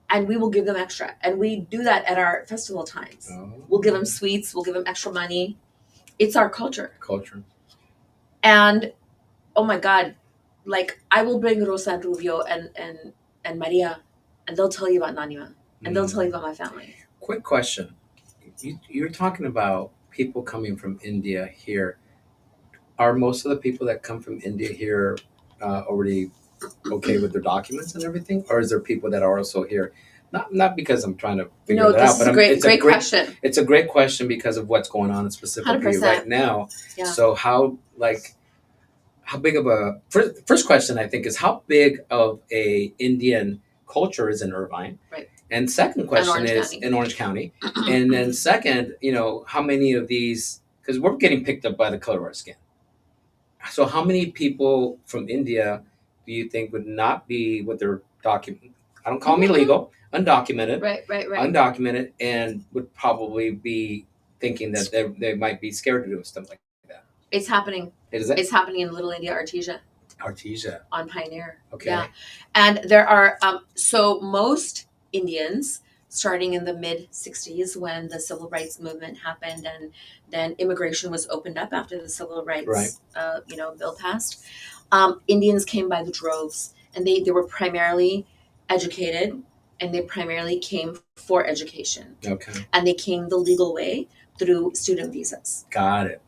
and we will give them extra. And we do that at our festival times. Oh. We'll give them sweets. We'll give them extra money. It's our culture. Culture. And oh my God, like I will bring Rosa and Rubio and Maria, and they'll tell you about Nanima, and they'll tell you about my family. Quick question. You're talking about people coming from India here. Are most of the people that come from India here already okay with their documents and everything, or is there people that are also here? Not because I'm trying to figure No, that this out, is but a great, it's a great question. It's a great question because of what's going on specifically 100%. right now. Yeah. So how big of a first question I think is how big of a Indian culture is in Irvine, Right? And second question Orange is County. in Orange County, and then second, how many of these because we're getting picked up by the color of our skin. So how many people from India do you think would not be with their document? I don't call them illegal, undocumented, Right. undocumented, and would probably be thinking that they might be scared to do stuff like that. It's happening. Is it? It's happening in Little India, Artesia. Artesia. On Pioneer. Okay. Yeah. And there are, so most Indians, starting in the mid 60s when the civil rights movement happened and then immigration was opened up after the civil rights, bill passed, Indians came by the droves and they were primarily educated and they primarily came for education. Okay. And they came the legal way through student visas. Got it.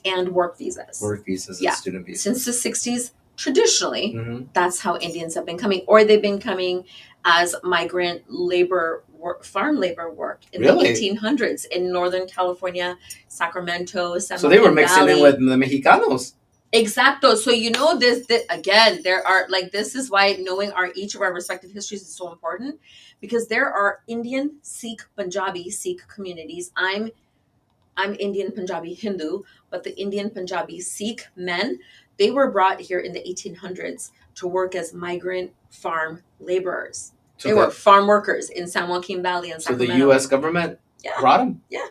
And work visas. Work visas Yeah. and student visas. Since the 60s, traditionally, that's how Indians have been coming. Or they've been coming as migrant labor work, farm labor work in the 1800s in Northern California, Sacramento, San So they were Joaquin mixing Valley. in with the Mexicanos. Exacto. So this again, there are this is why knowing each of our respective histories is so important, because there are Indian, Sikh, Punjabi, Sikh communities. I'm Indian, Punjabi, Hindu, but the Indian, Punjabi, Sikh men, they were brought here in the 1800s to work as migrant farm laborers. So they were farm workers in San Joaquin Valley and Sacramento. So the U.S. government brought them? Yeah.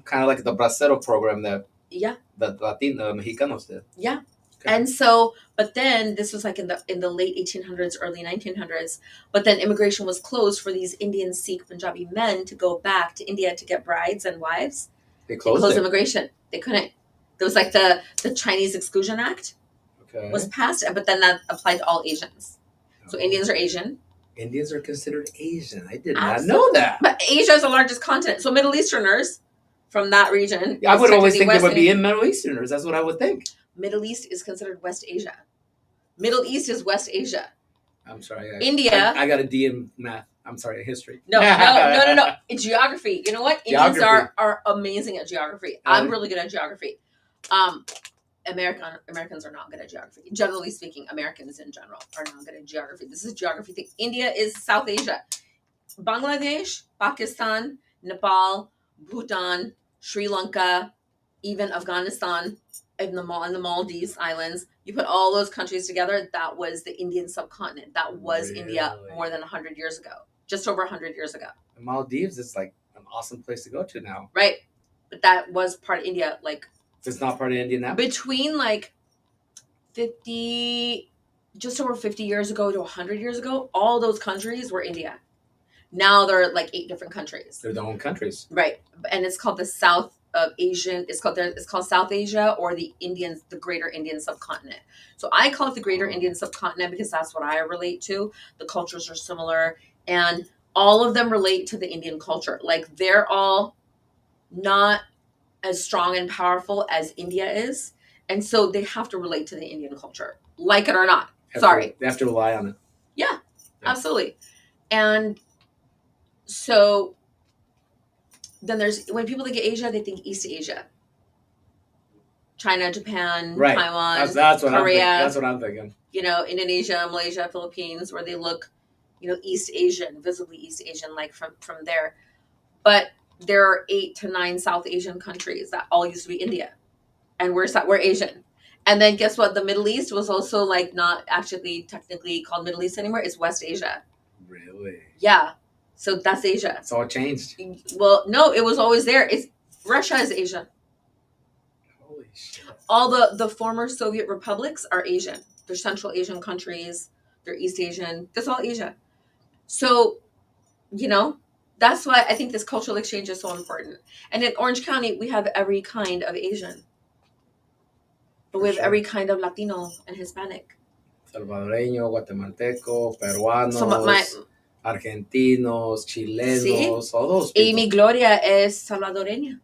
Kind of like the Bracero program that the Latino Mexicanos did. Yeah. Okay. And so, but then this was like in the late 1800s, early 1900s. But then immigration was closed for these Indian, Sikh, Punjabi men to go back to India to get brides and wives. They closed immigration. They couldn't. There was like the Chinese Exclusion Act was passed, but then that applied to all Asians. So Indians are Asian. Indians are considered Asian. I did not know that. But Asia is the largest continent. So Middle Easterners from that region. Yeah, I would always think there would be Middle Easterners. That's what I would think. Middle East is considered West Asia. Middle East is West Asia. I'm sorry. India. I got a D in math. I'm sorry, history. No. It's geography. You know what? Indians are amazing at geography. I'm really good at geography. Americans are not good at geography. Generally speaking, Americans in general are not good at geography. This is a geography thing. India is South Asia. Bangladesh, Pakistan, Nepal, Bhutan, Sri Lanka, even Afghanistan, and the Maldives Islands. You put all those countries together, that was the Indian subcontinent. That was India more than 100 years ago. Just over 100 years ago. The Maldives is like an awesome place to go to now. Right. But that was part of India. It's not part of India now? Between 50, just over 50 years ago to 100 years ago, all those countries were India. Now they're 8 different countries. They're their own countries. Right. And it's called the South of Asian. It's called South Asia or the Greater Indian Subcontinent. So I call it the Greater Indian Subcontinent because that's what I relate to. The cultures are similar and all of them relate to the Indian culture. They're all not as strong and powerful as India is. And so they have to relate to the Indian culture, like it or not. They have to rely on it. Yeah, absolutely. And so then when people think of Asia, they think East Asia. China, Japan, Taiwan, that's what Korea. That's what I'm thinking. Indonesia, Malaysia, Philippines, where they look, East Asian, visibly East Asian, from there. But there are 8 to 9 South Asian countries that all used to be India. And we're Asian. And then guess what? The Middle East was also not actually technically called Middle East anymore. It's West Asia. Really? Yeah. So that's Asia. It's all changed. Well, no, it was always there. Russia is Asia. Holy shit. All the former Soviet republics are Asian. They're Central Asian countries. They're East Asian. That's all Asia. So, That's why I think this cultural exchange is so important. And in Orange County, we have every kind of Asian. But we have every kind of Latino and Hispanic. Salvadoreño, guatemalteco, peruanos, So argentinos, chilenos, see? all those people. Amy Gloria es salvadoreña.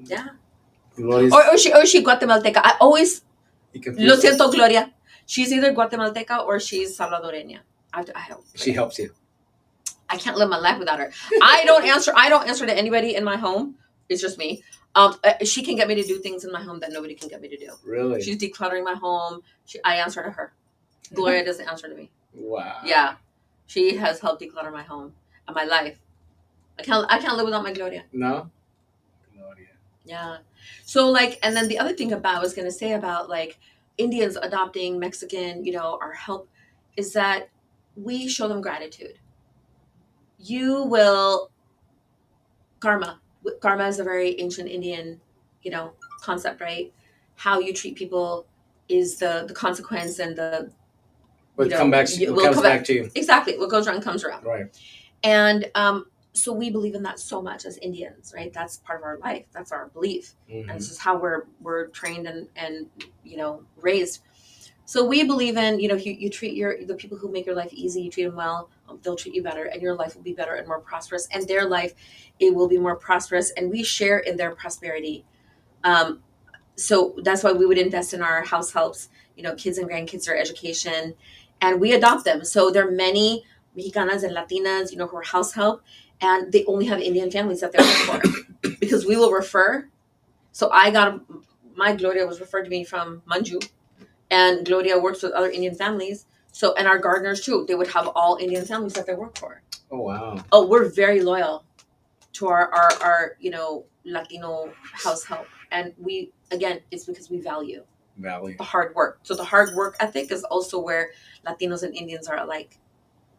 Yeah. Gloria's, Or she Guatemalteca. I always lo siento, Gloria. She's either Guatemalteca or she's salvadoreña. I she helps you. I can't live my life without her. I don't answer to anybody in my home. It's just me. She can get me to do things in my home that nobody can get me to do. Really? She's decluttering my home. I answer to her. Gloria doesn't answer to me. Wow. Yeah. She has helped declutter my home and my life. I can't live without my Gloria. No? Gloria. Yeah. So like, and then the other thing I was going to say about like Indians adopting Mexican, our help is that we show them gratitude. You will karma. Karma is a very ancient Indian, concept, right? How you treat people is the consequence and the What comes back to you. Exactly. What goes around comes around. Right. And so we believe in that so much as Indians, right? That's part of our life. That's our belief. Mm-hmm. And this is how we're trained and raised. So we believe in, you treat the people who make your life easy, you treat them well, they'll treat you better, and your life will be better and more prosperous, and their life, it will be more prosperous, and we share in their prosperity. So that's why we would invest in our house helps, kids and grandkids, their education, and we adopt them. So there are many Mexicanas and Latinas, who are house help, and they only have Indian families that they're looking for because we will refer. So my Gloria was referred to me from Manju. And Gloria works with other Indian families. So, and our gardeners too, they would have all Indian families that they work for. Oh, wow. Oh, we're very loyal to our Latino house help. And it's because we value the hard work. So the hard work ethic is also where Latinos and Indians are alike.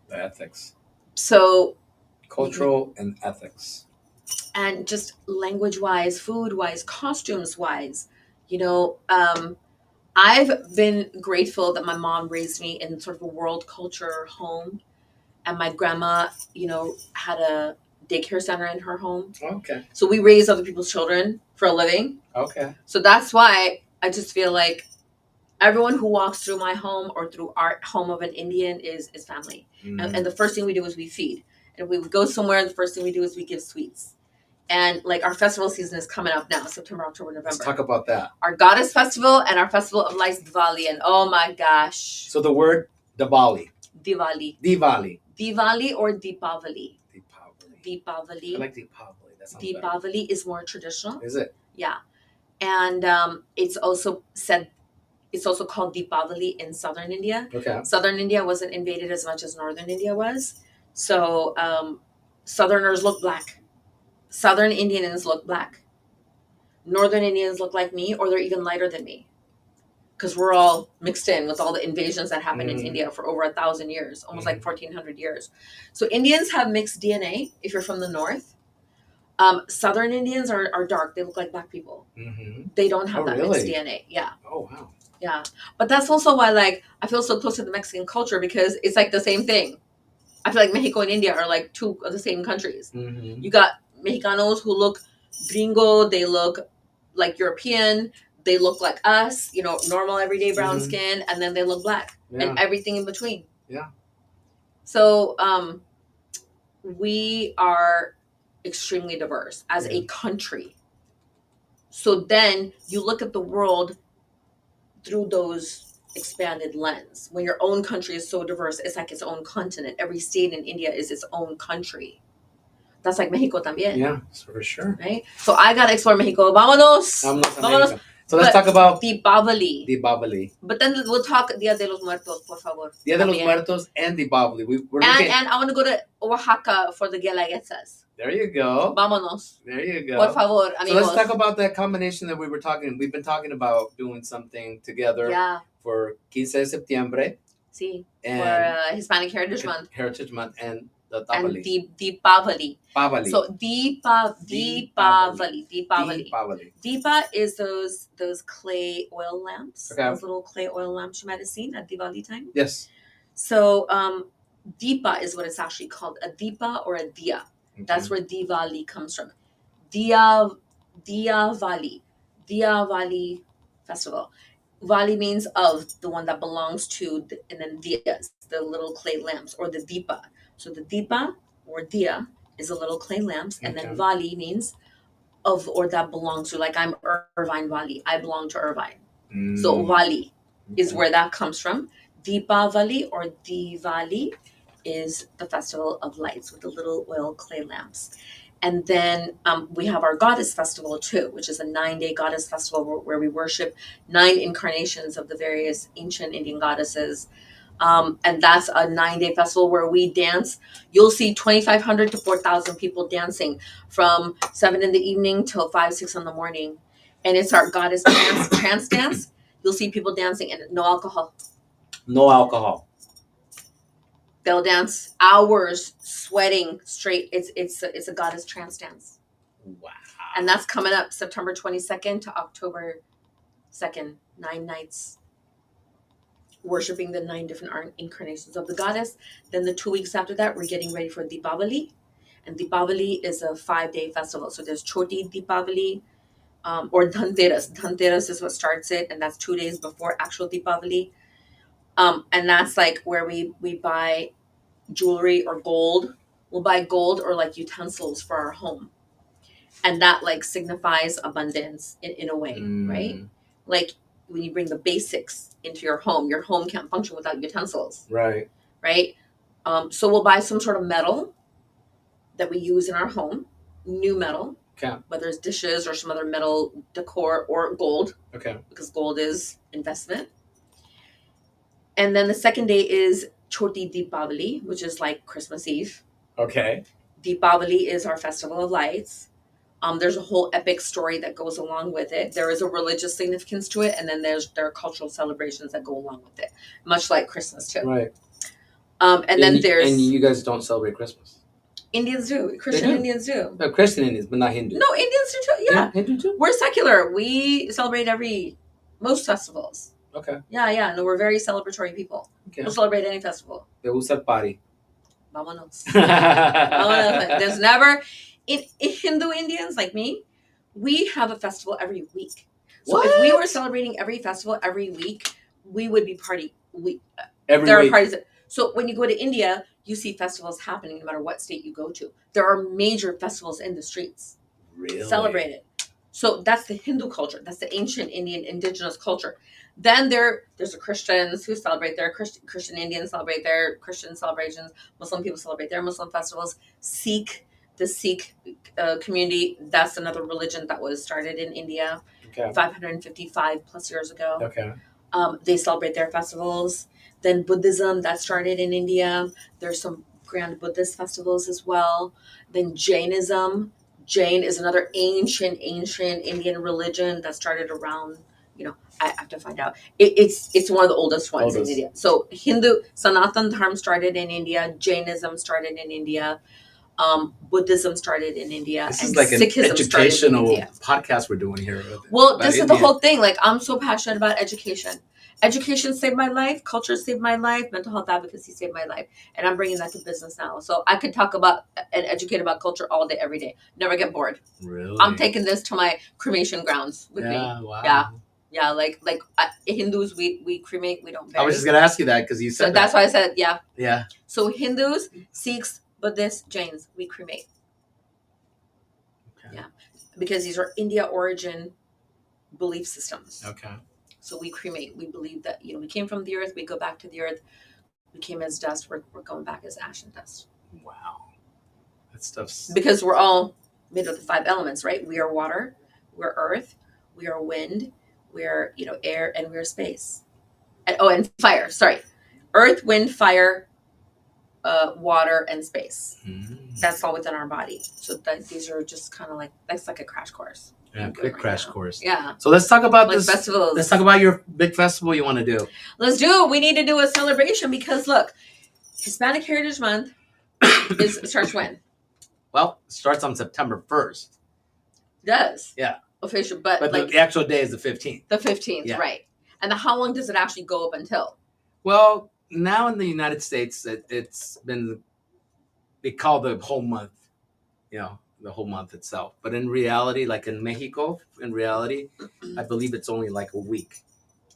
The ethics. So. Cultural and ethics. And just language-wise, food-wise, costumes-wise, I've been grateful that my mom raised me in sort of a world culture home, and my grandma, had a daycare center in her home. Okay. So we raise other people's children for a living. Okay. So that's why I just feel like everyone who walks through my home or through our home of an Indian is family. Mm-hmm. And the first thing we do is we feed. And if we would go somewhere, the first thing we do is we give sweets. And like our festival season is coming up now, September, October, November. Let's talk about that. Our Goddess Festival and our Festival of Lights, Diwali. And oh my gosh. So the word Diwali. Diwali. Diwali. Diwali or Deepavali? Deepavali. I like Deepavali. That sounds Deepavali better. is more traditional. Is it? Yeah. And it's also called Deepavali in southern India. Okay. Southern India wasn't invaded as much as northern India was. So southerners look black. Southern Indians look black. Northern Indians look like me, or they're even lighter than me. Because we're all mixed in with all the invasions that happened in India for over 1,000 years, almost like 1,400 years. So Indians have mixed DNA if you're from the north. Southern Indians are dark. They look like black people. Mm-hmm. They don't have that mixed DNA. Yeah. Oh, wow. Yeah. But that's also why, like, I feel so close to the Mexican culture because it's like the same thing. I feel like Mexico and India are like two of the same countries. Mm-hmm. You got Mexicanos who look gringo, they look like European, they look like us, normal everyday brown skin, and then they look black and everything in between. Yeah. So we are extremely diverse as a country. So then you look at the world through those expanded lens. When your own country is so diverse, it's like its own continent. Every state in India is its own country. That's like Mexico también. Yeah, for sure. Right? So I got to explore Mexico. Vámonos. Vámonos. So let's talk about Deepavali. Deepavali. But then we'll talk Dia de los Muertos, por favor. Dia de los Muertos and Deepavali. And I want to go to Oaxaca for the Guelaguetzas. There you go. Vámonos. There you go. Por favor, amigos. So let's talk about that combination that we've been talking about doing something together for 15 de septiembre. Sí, for Hispanic Heritage Month. Heritage Month and the Deepavali. So Deepavali. Deepa is those clay oil lamps. Okay. Those little clay oil lamps you might have seen at Diwali time. Yes. So Deepa is what it's actually called, a Deepa or a Diya. Okay. That's where Diwali comes from. Diwali festival. Vali means of, the one that belongs to, and then diyas, the little clay lamps, or the deepa. So the deepa or diya is a little clay lamps, and then Okay. Vali means of or that belongs to. Like I'm Irvine Vali, I belong to Irvine. So Vali is where that comes from. Deepavali or Diwali is the festival of lights with the little oil clay lamps. And then we have our goddess festival too, which is a 9-day goddess festival where we worship 9 incarnations of the various ancient Indian goddesses. And that's a 9-day festival where we dance. You'll see 2,500 to 4,000 people dancing from 7 in the evening till 5, 6 in the morning. And it's our goddess trance dance. You'll see people dancing and no alcohol. No alcohol. They'll dance hours, sweating straight. It's a goddess trance dance. Wow. And that's coming up September 22nd to October 2nd. 9 nights. Worshiping the 9 different incarnations of the goddess. Then the 2 weeks after that, we're getting ready for Deepavali. And Deepavali is a 5-day festival. So there's Choti Deepavali or Dhanteras. Dhanteras is what starts it. And that's 2 days before actual Deepavali. And that's like where we buy jewelry or gold. We'll buy gold or like utensils for our home. And that like signifies abundance in a way, right? Like when you bring the basics into your home can't function without utensils. Right. Right? So we'll buy some sort of metal that we use in our home, new metal. Okay. Whether it's dishes or some other metal decor or gold. Okay. Because gold is investment. And then the second day is Choti Deepavali, which is like Christmas Eve. Okay. Deepavali is our festival of lights. There's a whole epic story that goes along with it. There is a religious significance to it, and then there are cultural celebrations that go along with it, much like Christmas too. Right. And then there's and you guys don't celebrate Christmas. Indians do. Christian Indians do. No, Christian Indians, but not Hindu. No, Indians do too. Yeah, Hindu too. We're secular. We celebrate most festivals. Okay. Yeah. No, we're very celebratory people. Okay. We'll celebrate any festival. They will set party. Vámonos. Vámonos. There's never in Hindu Indians like me, we have a festival every week. So if we were celebrating every festival every week, we would be party. There are parties. So when you go to India, you see festivals happening no matter what state you go to. There are major festivals in the streets. Really? Celebrated. So that's the Hindu culture. That's the ancient Indian indigenous culture. Then there's the Christians who celebrate their Christian Indians celebrate their Christian celebrations. Muslim people celebrate their Muslim festivals. The Sikh community, that's another religion that was started in India 555 plus years ago. Okay. They celebrate their festivals. Then Buddhism, that started in India. There's some grand Buddhist festivals as well. Then Jainism. Jain is another ancient Indian religion that started around, I have to find out. It's one of the oldest ones in India. So Hindu, Sanatan Dharma started in India. Jainism started in India. Buddhism started in India. This is like an educational podcast we're doing here. Well, this is the whole thing. Like, I'm so passionate about education. Education saved my life. Culture saved my life. Mental health advocacy saved my life. And I'm bringing that to business now. So I could talk about and educate about culture all day, every day. Never get bored. Really? I'm taking this to my cremation grounds with me. Wow. Yeah. Like Hindus, we cremate. We don't bury. I was just gonna ask you that because you said so that's why I said yeah. Yeah. So Hindus, Sikhs, Buddhists, Jains, we cremate. Okay. Yeah, because these are India origin belief systems. Okay. So we cremate. We believe that, we came from the earth. We go back to the earth. We came as dust. We're going back as ash and dust. Wow. That stuff's... Because we're all made of the 5 elements, right? We are water. We're earth. We are wind. We're, air, and we're space. And fire. Sorry. Earth, wind, fire, water, and space. Mm. That's all within our body. So these are just kind of that's like a crash course. Yeah, quick crash course. Yeah. So let's talk about this festivals. Let's talk about your big festival you want to do. Let's do it. We need to do a celebration because look, Hispanic Heritage Month starts when? Well, it starts on September 1st. It does. Yeah. Official, but the actual day is the 15th. The 15th, yeah. Right. And how long does it actually go up until? Well, now in the United States, it's been they call the whole month, the whole month itself. But in reality, like in Mexico, in reality, I believe it's only like a week.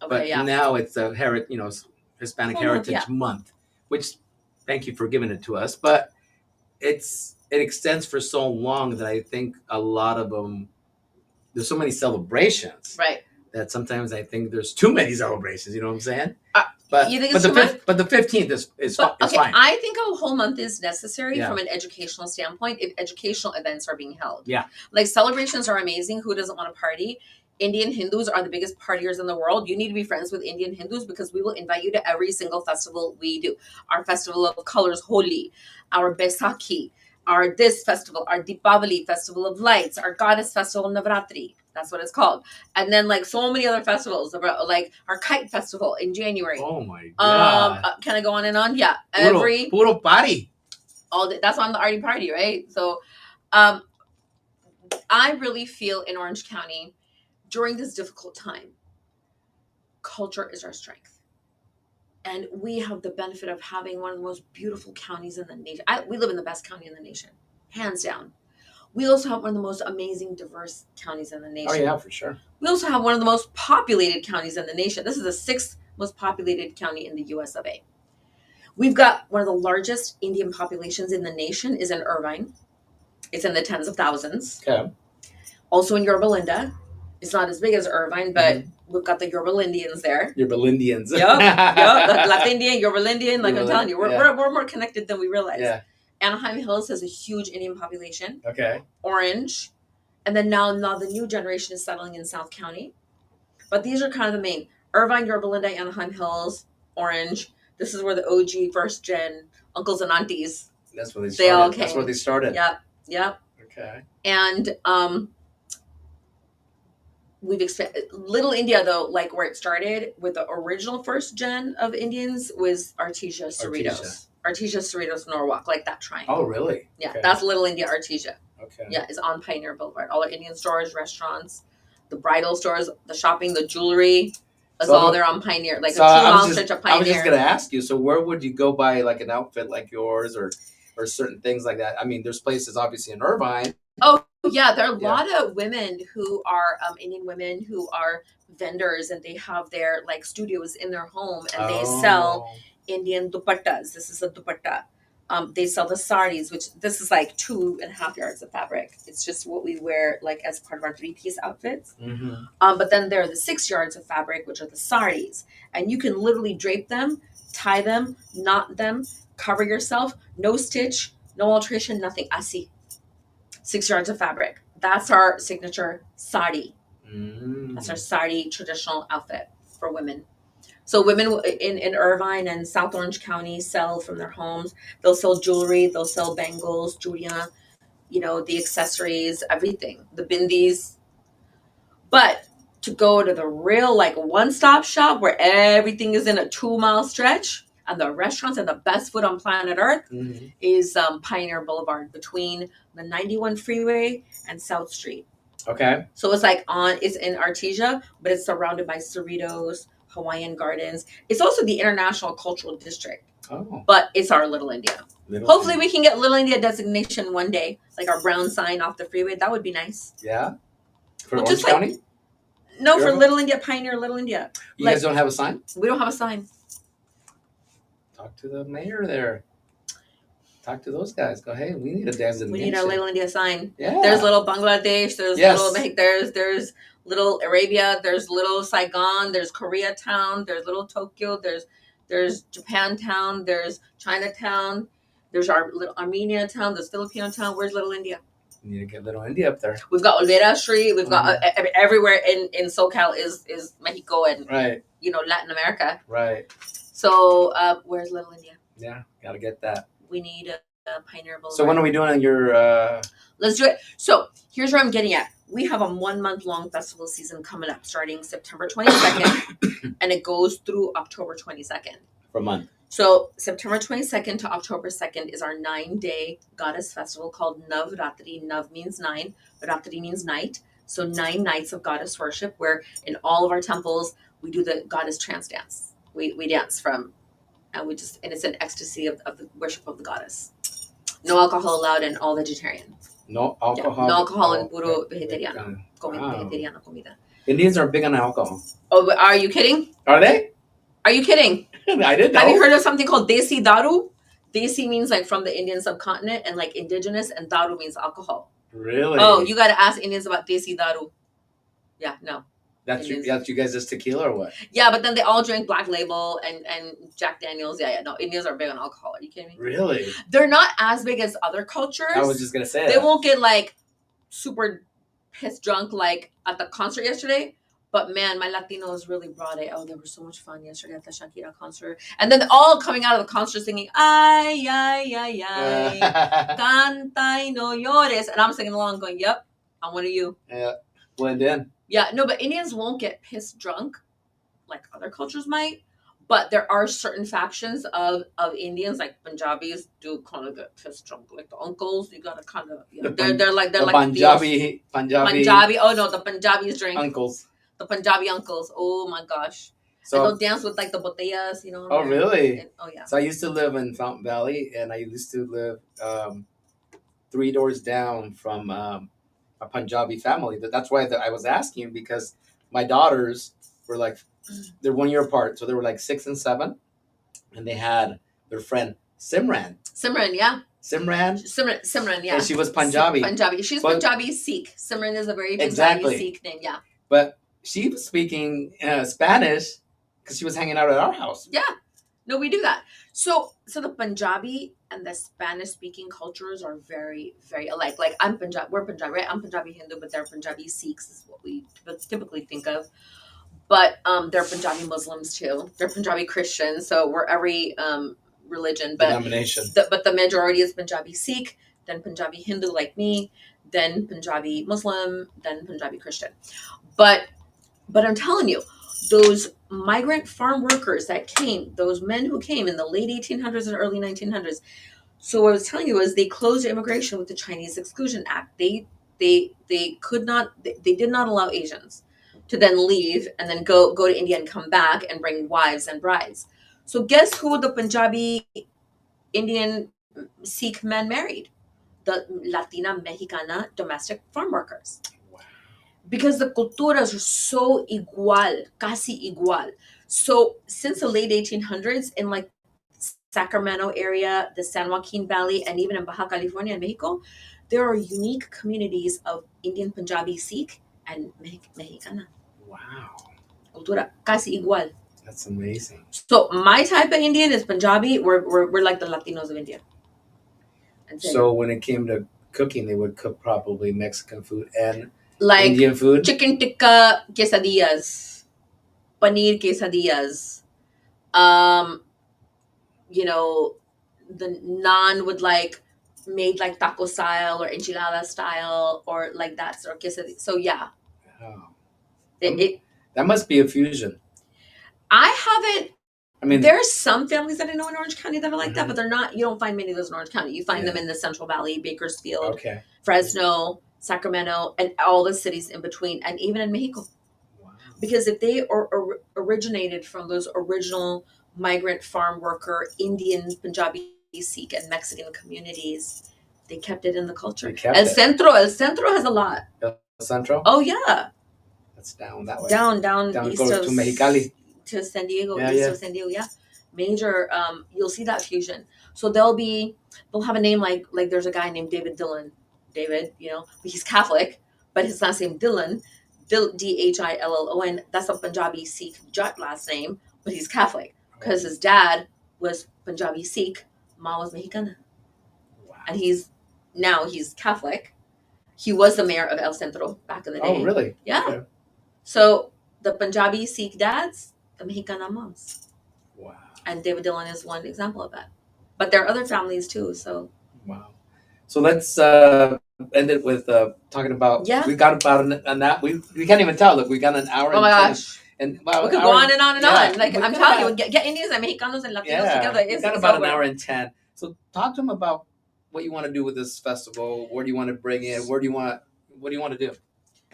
Okay, But yeah. now it's a Hispanic Whole month, Heritage yeah. Month, which thank you for giving it to us. But it extends for so long that I think a lot of them there's so many celebrations Right. that sometimes I think there's too many celebrations. You know what I'm saying? You think it's too much? But the 15th is fine. I think a whole month is necessary Yeah. from an educational standpoint if educational events are being held. Yeah. Like celebrations are amazing. Who doesn't want to party? Indian Hindus are the biggest partiers in the world. You need to be friends with Indian Hindus because we will invite you to every single festival we do. Our Festival of Colors, Holi, our Baisakhi, our this festival, our Deepavali, Festival of Lights, our Goddess Festival, Navratri. That's what it's called. And then like so many other festivals, like our Kite Festival in January. Oh my god! Can I go on and on? Yeah, puro party. All day. That's why I'm the arty party, right? So, I really feel in Orange County during this difficult time, culture is our strength, and we have the benefit of having one of the most beautiful counties in the nation. We live in the best county in the nation, hands down. We also have one of the most amazing, diverse counties in the nation. Oh yeah, for sure. We also have one of the most populated counties in the nation. This is the 6th most populated county in the US of A. We've got one of the largest Indian populations in the nation is in Irvine. It's in the tens of thousands. Okay. Also in Yorba Linda. It's not as big as Irvine, but we've got the Yorba Lindians there. Yorba Lindians. Yep. The Black Indian, Yorba Lindian. Like I'm telling you, we're more connected than we realize. Yeah. Anaheim Hills has a huge Indian population. Okay. Orange. And then now the new generation is settling in South County. But these are kind of the main. Irvine, Yorba Linda, Anaheim Hills, Orange. This is where the OG first gen uncles and aunties. That's where they started. All came. That's where they started. Yep. Okay. And we've expanded. Little India, though, like where it started with the original first gen of Indians was Artesia, Cerritos. Artesia, Cerritos, Norwalk, like that triangle. Oh, really? Yeah, okay. That's Little India, Artesia. Okay. Yeah, it's on Pioneer Boulevard. All our Indian stores, restaurants, the bridal stores, the shopping, the jewelry is all there on Pioneer. Like a 2-mile stretch of Pioneer. I was just going to ask you, so where would you go buy like an outfit like yours or certain things like that? I mean, there's places obviously in Irvine. Oh, yeah, there are a lot of women who are Indian women who are vendors, and they have their like studios in their home, and they sell Indian dupattas. This is a dupatta. They sell the saris, which this is like 2.5 yards of fabric. It's just what we wear like as part of our 3-piece outfits. Mm-hmm. But then there are the 6 yards of fabric, which are the saris, and you can literally drape them, tie them, knot them, cover yourself, no stitch, no alteration, nothing. Asi. 6 yards of fabric. That's our signature sari. Mm. That's our sari traditional outfit for women. So women in Irvine and South Orange County sell from their homes. They'll sell jewelry. They'll sell bangles, chudiyan, the accessories, everything, the bindis. But to go to the real like one-stop shop where everything is in a 2-mile stretch and the restaurants and the best food on planet Earth is Pioneer Boulevard between the 91 freeway and South Street. Okay. So it's in Artesia, but it's surrounded by Cerritos, Hawaiian Gardens. It's also the International Cultural District. Oh. But it's our Little India. Hopefully we can get Little India designation one day, like our brown sign off the freeway. That would be nice. Yeah. For Orange County? No, for Little India, Pioneer Little India. You guys don't have a sign? We don't have a sign. Talk to the mayor there. Talk to those guys. Go, hey, we need a designation. We need a Little India sign. Yeah. There's little Bangladesh. There's there's little Arabia. There's little Saigon. There's Koreatown. There's little Tokyo. There's Japantown. There's Chinatown. There's our little Armenia town. There's Filipino town. Where's Little India? We need to get Little India up there. We've got Olvera Street. We've got everywhere in SoCal is Mexico and Latin America. Right. So where's Little India? Yeah, gotta get that. We need a Pioneer Boulevard. So when are we doing your? Let's do it. So here's where I'm getting at. We have a 1-month-long festival season coming up, starting September 22nd, and it goes through October 22nd. For a month. So September 22nd to October 2nd is our 9-day goddess festival called Navratri. Nav means 9. Ratri means night. So 9 nights of goddess worship, where in all of our temples we do the goddess trance dance. We dance from and it's an ecstasy of the worship of the goddess. No alcohol allowed and all vegetarian. No alcohol. No alcohol and puro vegetariano. Wow. Vegetariano comida. Indians are big on alcohol. Oh, are you kidding? Are they? Are you kidding? I didn't know. Have you heard of something called desi daru? Desi means like from the Indian subcontinent and like indigenous, and daru means alcohol. Really? Oh, you got to ask Indians about desi daru. Yeah, no. That's you guys just tequila or what? Yeah, but then they all drink Black Label and Jack Daniels. Yeah, no. Indians are big on alcohol. Are you kidding me? Really? They're not as big as other cultures. I was just gonna say they that. won't get like super pissed drunk like at the concert yesterday. But man, my Latinos really brought it. Oh, they were so much fun yesterday at the Shakira concert. And then all coming out of the concert singing, ay, ay, ay, ay, canta y no llores. And I'm singing along going, yep, I'm one of you. Yeah, blend in. Yeah, no, but Indians won't get pissed drunk like other cultures might. But there are certain factions of Indians, like Punjabis, do kind of get pissed drunk. Like the uncles, you gotta kind of, you know, they're like Punjabi. Oh no, the Punjabis drink. Uncles. The Punjabi uncles. Oh my gosh. So and they'll dance with like the botellas, you know. Oh really? And, oh yeah. So I used to live in Fountain Valley, and I used to live 3 doors down from a Punjabi family. That's why I was asking, because my daughters were like, they're 1 year apart, so they were like 6 and 7, and they had their friend Simran. Simran, yeah. Simran, yeah. And she was Punjabi. She's Punjabi Sikh. Simran is a very Punjabi Sikh name, yeah. But she was speaking Spanish because she was hanging out at our house. Yeah. No, we do that. So the Punjabi and the Spanish-speaking cultures are very, very alike. Like we're Punjabi, right? I'm Punjabi Hindu, but they're Punjabi Sikhs is what we typically think of. But they're Punjabi Muslims too. They're Punjabi Christians. So we're every religion, but denomination. But the majority is Punjabi Sikh, then Punjabi Hindu like me, then Punjabi Muslim, then Punjabi Christian. But I'm telling you, those migrant farm workers that came, those men who came in the late 1800s and early 1900s. So what I was telling you is they closed immigration with the Chinese Exclusion Act. They could not. They did not allow Asians to then leave and then go to India and come back and bring wives and brides. So guess who the Punjabi Indian Sikh men married? The Latina Mexicana domestic farm workers. Because the culturas are so igual, casi igual. So since the late 1800s, in like Sacramento area, the San Joaquin Valley, and even in Baja California and Mexico, there are unique communities of Indian Punjabi Sikh and Mexicana. Wow. Cultura casi igual. That's amazing. So my type of Indian is Punjabi. We're like the Latinos of India. So when it came to cooking, they would cook probably Mexican food and like Indian food, chicken tikka quesadillas, paneer quesadillas. You know, the naan would like made like taco style or enchilada style or like that sort of quesadilla. So yeah, that must be a fusion. I haven't. I mean, there's some families that I know in Orange County that are like that, but they're not. You don't find many of those in Orange County. You find them in the Central Valley, Bakersfield, Fresno, Sacramento, and all the cities in between, and even in Mexico. Wow. Because if they originated from those original migrant farm worker, Indian, Punjabi, Sikh, and Mexican communities, they kept it in the culture. El Centro has a lot. El Centro? Oh yeah. That's down that way. Down east of to Mexicali. To San Diego, of San Diego, yeah. Major, you'll see that fusion. So they'll have a name like there's a guy named David Dillon. David, you know, he's Catholic, but his last name Dillon, Dhillon. That's a Punjabi Sikh Jat last name, but he's Catholic because his dad was Punjabi Sikh, mom was Mexicana. Wow. And he's Catholic. He was the mayor of El Centro back in the day. Oh, really? Yeah. Okay. So the Punjabi Sikh dads, the Mexicana moms. Wow. And David Dillon is one example of that. But there are other families too, so. Wow. So let's end it with talking about, we got about an hour, we can't even tell, look, we got an hour. Oh my gosh. And we could go on and on and on. Like I'm telling you, get Indians and Mexicanos and Latinos together. We got about an hour and 10. So talk to them about what you want to do with this festival. Where do you want to bring in? What do you want to do?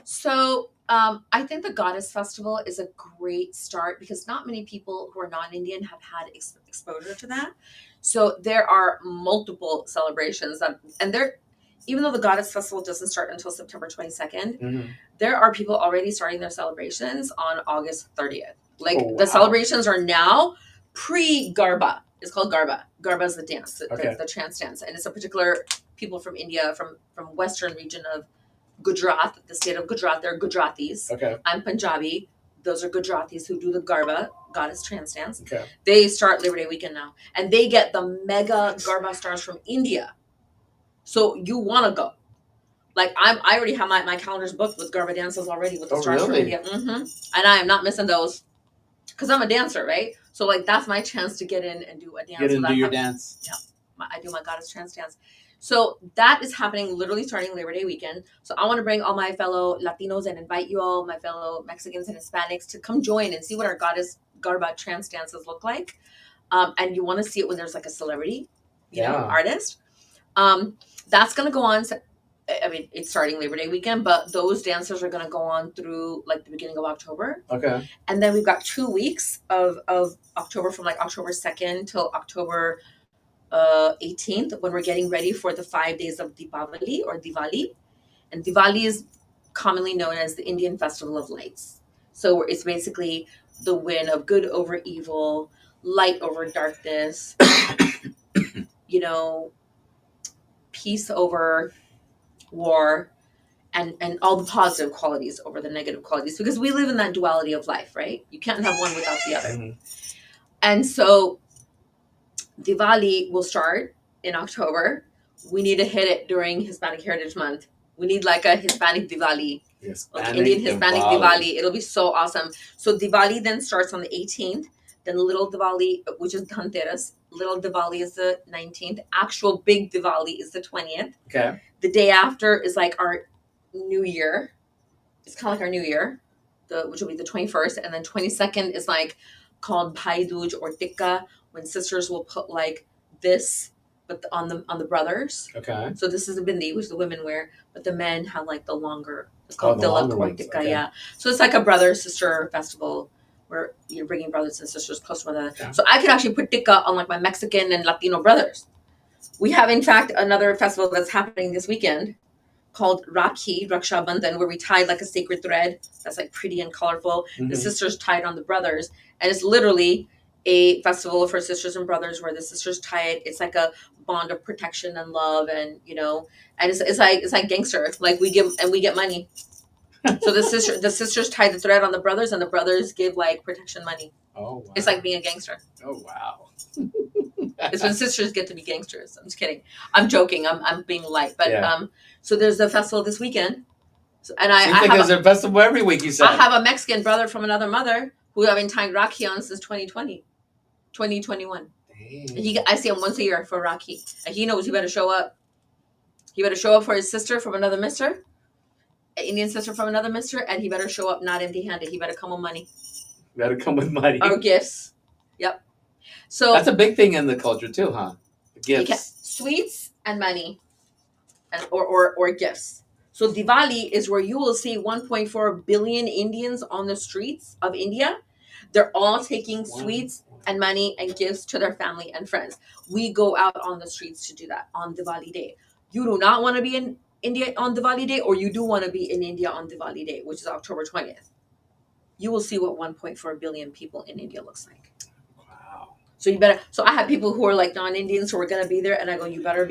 So I think the Goddess Festival is a great start because not many people who are non-Indian have had exposure to that. So there are multiple celebrations and there, even though the Goddess Festival doesn't start until September 22nd, Mm-hmm. there are people already starting their celebrations on August 30th. Like Oh, wow. the celebrations are now pre-Garba. It's called Garba. Garba is the dance, the trance dance, and it's a particular people from India, from western region of Gujarat, the state of Gujarat. They're Gujaratis. Okay. I'm Punjabi. Those are Gujaratis who do the Garba, goddess trance dance. Okay. They start Labor Day weekend now, and they get the mega Garba stars from India. So you want to go? Like I already have my calendars booked with Garba dances already with the stars from India. Mm-hmm. And I am not missing those because I'm a dancer, right? So like that's my chance to get in and do a dance. Get in and do your dance. Yeah, I do my goddess trance dance. So that is happening literally starting Labor Day weekend. So I want to bring all my fellow Latinos and invite you all, my fellow Mexicans and Hispanics, to come join and see what our goddess Garba trance dances look like. And you want to see it when there's like a celebrity, you know, artist. That's going to go on. I mean, it's starting Labor Day weekend, but those dancers are going to go on through like the beginning of October. Okay. And then we've got 2 weeks of October, from like October 2nd till October 18th, when we're getting ready for the 5 days of Deepavali or Diwali. And Diwali is commonly known as the Indian Festival of Lights. So it's basically the win of good over evil, light over darkness, you know, peace over war, and all the positive qualities over the negative qualities, because we live in that duality of life, right? You can't have one without the other. Mm-hmm. And so Diwali will start in October. We need to hit it during Hispanic Heritage Month. We need like a Hispanic Diwali, like Indian Hispanic Diwali. It'll be so awesome. So Diwali then starts on the 18th. Then Little Diwali, which is Dhanteras. Little Diwali is the 19th. Actual big Diwali is the 20th. Okay. The day after is like our New Year. It's kind of like our New Year, which will be the 21st. And then 22nd is like called Bhai Dooj or Tikka, when sisters will put like this, but on the brothers. Okay. So this is the bindi, which the women wear, but the men have like the longer. It's called Tilak or Tikka. Okay. Yeah. So it's like a brother sister festival where you're bringing brothers and sisters close to one another. Yeah. So I could actually put Tikka on like my Mexican and Latino brothers. We have, in fact, another festival that's happening this weekend called Rakhi, Raksha Bandhan, where we tied like a sacred thread that's like pretty and colorful. Mm-hmm. The sisters tied on the brothers, and it's literally a festival for sisters and brothers where the sisters tie it. It's like a bond of protection and love, and you know, and it's like gangster. Like we get money. So the sisters tie the thread on the brothers, and the brothers give like protection money. Oh, wow. It's like being a gangster. Oh, wow. It's when sisters get to be gangsters. I'm just kidding. I'm joking. I'm being light. But so there's a festival this weekend. And I think there's a festival every week, you said. I have a Mexican brother from another mother who I've been tying Rakhi on since 2021. I see him once a year for Rakhi. And he knows he better show up. He better show up for his sister from another mister, an Indian sister from another mister, and he better show up not empty-handed. He better come with money. Better come with money. Or gifts. Yep. So that's a big thing in the culture too, huh? Gifts. Sweets and money, and or gifts. So Diwali is where you will see 1.4 billion Indians on the streets of India. They're all taking sweets and money and gifts to their family and friends. We go out on the streets to do that on Diwali Day. You do not want to be in India on Diwali Day, or you do want to be in India on Diwali Day, which is October 20th. You will see what 1.4 billion people in India looks like. Wow. So you better, so I have people who are like non-Indians who are going to be there, and I go, you better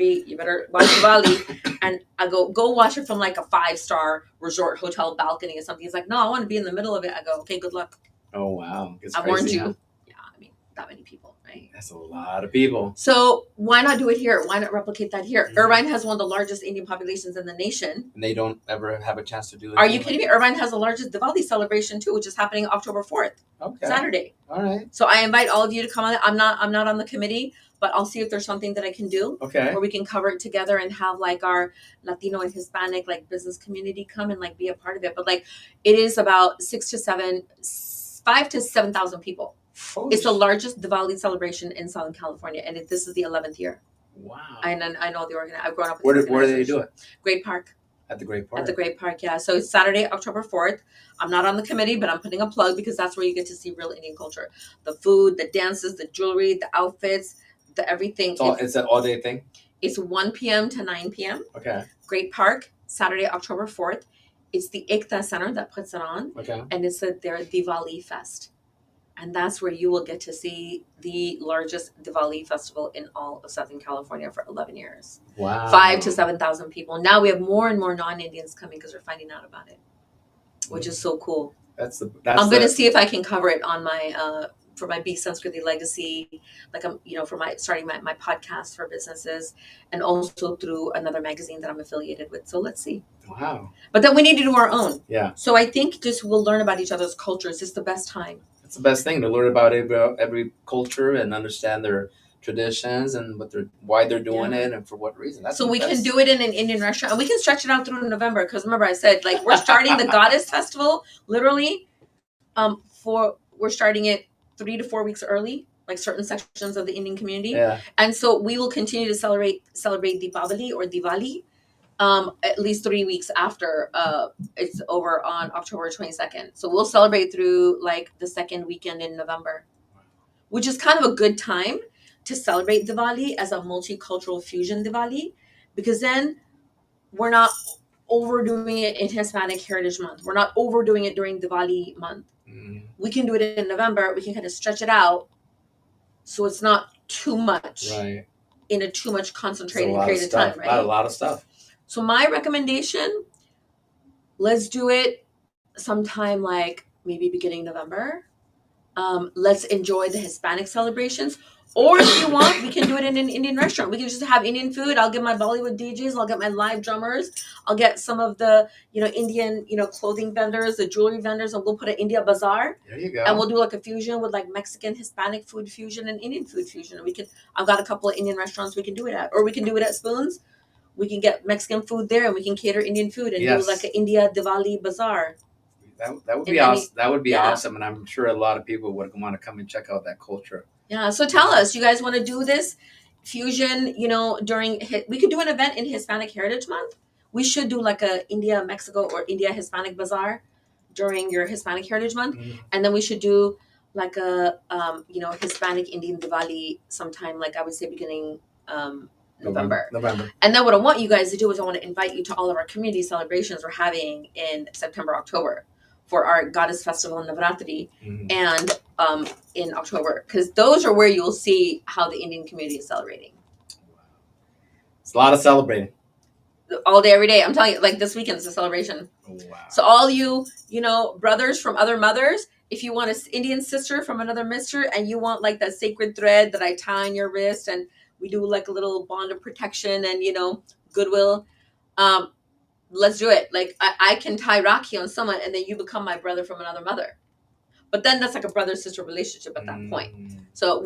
watch Diwali. And I go watch it from like a 5-star resort hotel balcony or something. He's like, no, I want to be in the middle of it. I go, okay, good luck. Oh, wow. It's I crazy, warned you. Huh? Yeah, I mean, that many people, right? That's a lot of people. So why not do it here? Why not replicate that here? Mm-hmm. Irvine has one of the largest Indian populations in the nation. And they don't ever have a chance to do it. Are you kidding me? Irvine has the largest Diwali celebration too, which is happening October 4th. Okay. Saturday. All right. So I invite all of you to come on. I'm not on the committee, but I'll see if there's something that I can do. Okay. Where we can cover it together and have like our Latino and Hispanic like business community come and like be a part of it. But like it is about 5 to 7,000 people. Oh, it's the largest Diwali celebration in Southern California, and this is the 11th year. Wow! And I know the organizer. I've grown up with. Where do they do it? Great Park. At the Great Park. At the Great Park, yeah. So it's Saturday, October 4th. I'm not on the committee, but I'm putting a plug because that's where you get to see real Indian culture. The food, the dances, the jewelry, the outfits, the everything. It's an all-day thing? It's 1 p.m. to 9 p.m. Okay. Great Park, Saturday, October 4th. It's the Ekta Center that puts it on. Okay. And it's their Diwali Fest. And that's where you will get to see the largest Diwali festival in all of Southern California for 11 years. Wow. 5,000 to 7,000 people. Now we have more and more non-Indians coming because we're finding out about it, which is so cool. I'm going to see if I can cover it on my for my BIZ Sanskriti legacy, like I'm, for starting my podcast for businesses, and also through another magazine that I'm affiliated with. So let's see. Wow. But then we need to do our own. Yeah. So I think just we'll learn about each other's cultures. It's the best time. It's the best thing to learn about every culture and understand their traditions and why they're doing it and for what reason. So we can do it in an Indian restaurant, and we can stretch it out through November. Because remember, I said we're starting the Goddess Festival literally. We're starting it 3 to 4 weeks early, like certain sections of the Indian community. Yeah. And so we will continue to celebrate Deepavali or Diwali at least 3 weeks after it's over on October 22nd. So we'll celebrate through the second weekend in November, which is kind of a good time to celebrate Diwali as a multicultural fusion Diwali, because then we're not overdoing it in Hispanic Heritage Month. We're not overdoing it during Diwali month. We can do it in November. We can kind of stretch it out so it's not too much in a too much concentrated period of time, right? A lot of stuff. So my recommendation, let's do it sometime maybe beginning November. Let's enjoy the Hispanic celebrations. Or if you want, we can do it in an Indian restaurant. We can just have Indian food. I'll get my Bollywood DJs. I'll get my live drummers. I'll get some of the, Indian, clothing vendors, the jewelry vendors, and we'll put an India bazaar. There you go. And we'll do a fusion with Mexican, Hispanic food fusion and Indian food fusion. And I've got a couple of Indian restaurants we can do it at. Or we can do it at Spoons. We can get Mexican food there, and we can cater Indian food and do an India Diwali bazaar. That would be awesome. That would be awesome, and I'm sure a lot of people would want to come and check out that culture. Yeah, so tell us, you guys want to do this fusion, we could do an event in Hispanic Heritage Month. We should do a India, Mexico, or India Hispanic Bazaar during your Hispanic Heritage Month. Mm-hmm. And then we should do a, Hispanic Indian Diwali sometime, I would say beginning November. And then what I want you guys to do is I want to invite you to all of our community celebrations we're having in September, October for our Goddess Festival in Navratri and in October, because those are where you'll see how the Indian community is celebrating. It's a lot of celebrating. All day, every day. I'm telling you, this weekend is a celebration. Wow. So all you, brothers from other mothers, if you want an Indian sister from another mister and you want that sacred thread that I tie on your wrist and we do a little bond of protection and, goodwill, let's do it. I can tie Rakhi on someone and then you become my brother from another mother. But then that's a brother-sister relationship at that point. So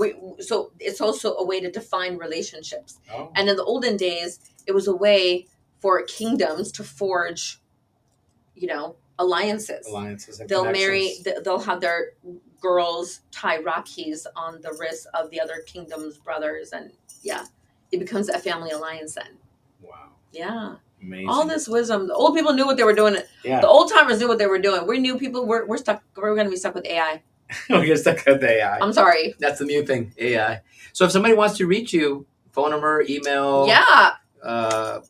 it's also a way to define relationships. Oh. And in the olden days, it was a way for kingdoms to forge, alliances. They'll marry, they'll have their girls tie Rakhis on the wrists of the other kingdom's brothers. And it becomes a family alliance then. Wow. Yeah. Amazing. All this wisdom. The old people knew what they were doing. Yeah. The old timers knew what they were doing. We new people, we're stuck. We're going to be stuck with AI. We're stuck with AI. I'm sorry. That's the new thing, AI. So if somebody wants to reach you, phone number, email. Yeah. I'll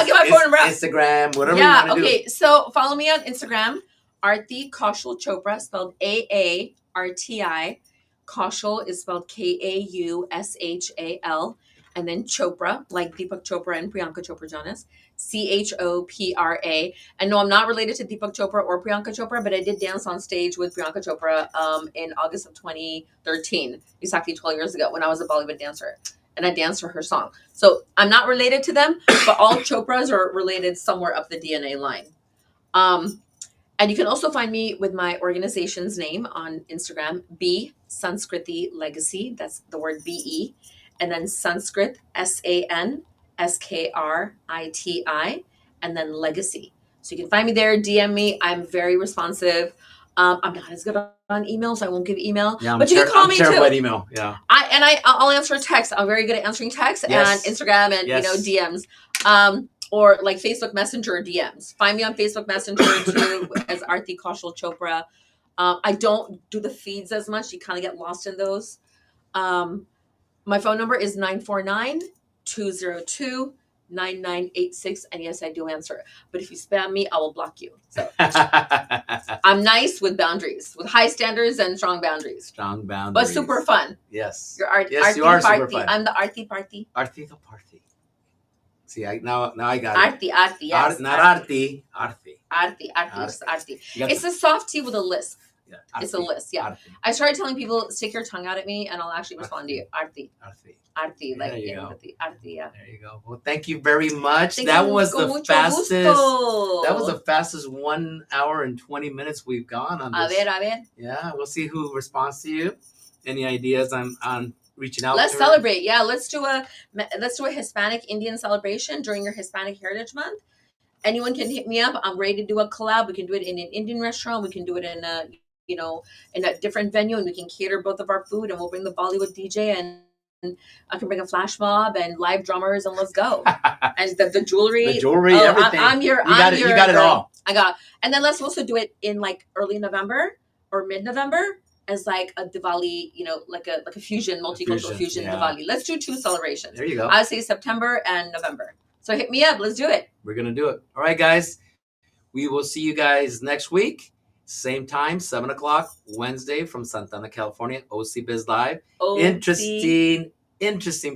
give my phone number out. Instagram, whatever you want to do. Okay. So follow me on Instagram, Aarti Kaushal Chopra, spelled AARTI. Kaushal is spelled KAUSHAL. And then Chopra, like Deepak Chopra and Priyanka Chopra Jonas, CHOPRA. And no, I'm not related to Deepak Chopra or Priyanka Chopra, but I did dance on stage with Priyanka Chopra in August of 2013, exactly 12 years ago, when I was a Bollywood dancer. And I danced to her song. So I'm not related to them, but all Chopras are related somewhere up the DNA line. And you can also find me with my organization's name on Instagram, BIZ Sanskriti Legacy. That's the word BE. And then Sanskrit, SANSKRITI, and then Legacy. So you can find me there, DM me. I'm very responsive. I'm not as good on email, so I won't give email. Yeah, but you can call me too. By email, yeah. I'll answer text. I'm very good at answering text and Instagram and DMs. or like Facebook Messenger DMs. Find me on Facebook Messenger too as Aarti Kaushal Chopra. I don't do the feeds as much. You kind of get lost in those. My phone number is 949-202-9986. And yes, I do answer. But if you spam me, I will block you. So I'm nice with boundaries, with high standards and strong boundaries. Strong boundaries. But super fun. Yes. You're Yes, you are super Party. fun. I'm the Aarti Party. Aarti the party. See, now I got it. Aarti, yes. Not Aarti. Aarti. Aarti. It's a soft T with a lisp. Yeah, it's a list, yeah. Aarti. I started telling people, stick your tongue out at me, and I'll actually respond to you. Aarti, like Aarti, yeah. There you go. Well, thank you very much. Thank that you. was the Mucho fastest. gusto. That was the fastest 1 hour and 20 minutes we've gone on this. A ver. Yeah, we'll see who responds to you. Any ideas on reaching out? Let's to her? celebrate. Yeah, let's do a Hispanic Indian celebration during your Hispanic Heritage Month. Anyone can hit me up. I'm ready to do a collab. We can do it in an Indian restaurant. We can do it in a in a different venue, and we can cater both of our food, and we'll bring the Bollywood DJ, and I can bring a flash mob and live drummers, and let's go. And the jewelry, everything. You got it all. I got. And then let's also do it in like early November or mid-November as like a Diwali, like a fusion, multicultural fusion Diwali. Let's do 2 celebrations. There you go. I say September and November. So hit me up. Let's do it. We're gonna do it. All right, guys. We will see you guys next week. Same time, 7 o'clock, Wednesday from Santa Ana, California, OC Biz Live. Interesting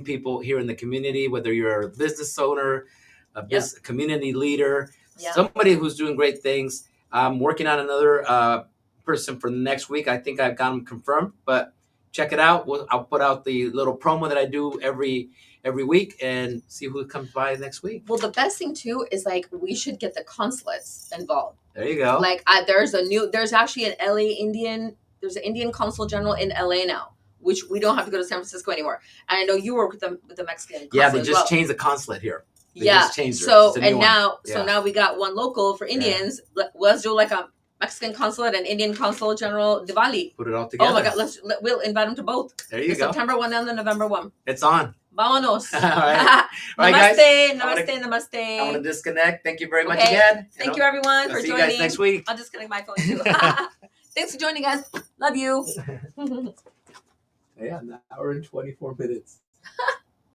people here in the community, whether you're a business owner, a community leader, somebody who's doing great things. I'm working on another person for next week. I think I've got them confirmed, but check it out. I'll put out the little promo that I do every week and see who comes by next week. Well, the best thing too is like we should get the consulates involved. There you go. Like there's actually an there's an Indian consul general in LA now, which we don't have to go to San Francisco anymore. And I know you work with the Mexican consulate. Yeah, they just changed the consulate here. They just changed it. So now we got one local for Indians. Yeah. Let's do like a Mexican consulate and Indian consul general Diwali. Put it all together. Oh my God, we'll invite them to both. There you go. September 1 and then November 1. It's on. Vámonos. All right. All right, guys. Namaste. I want to disconnect. Thank you very much again. Thank you everyone for joining. See you guys next week. I'll disconnect my phone too. Thanks for joining, guys. Love you. Yeah, an hour and 24 minutes.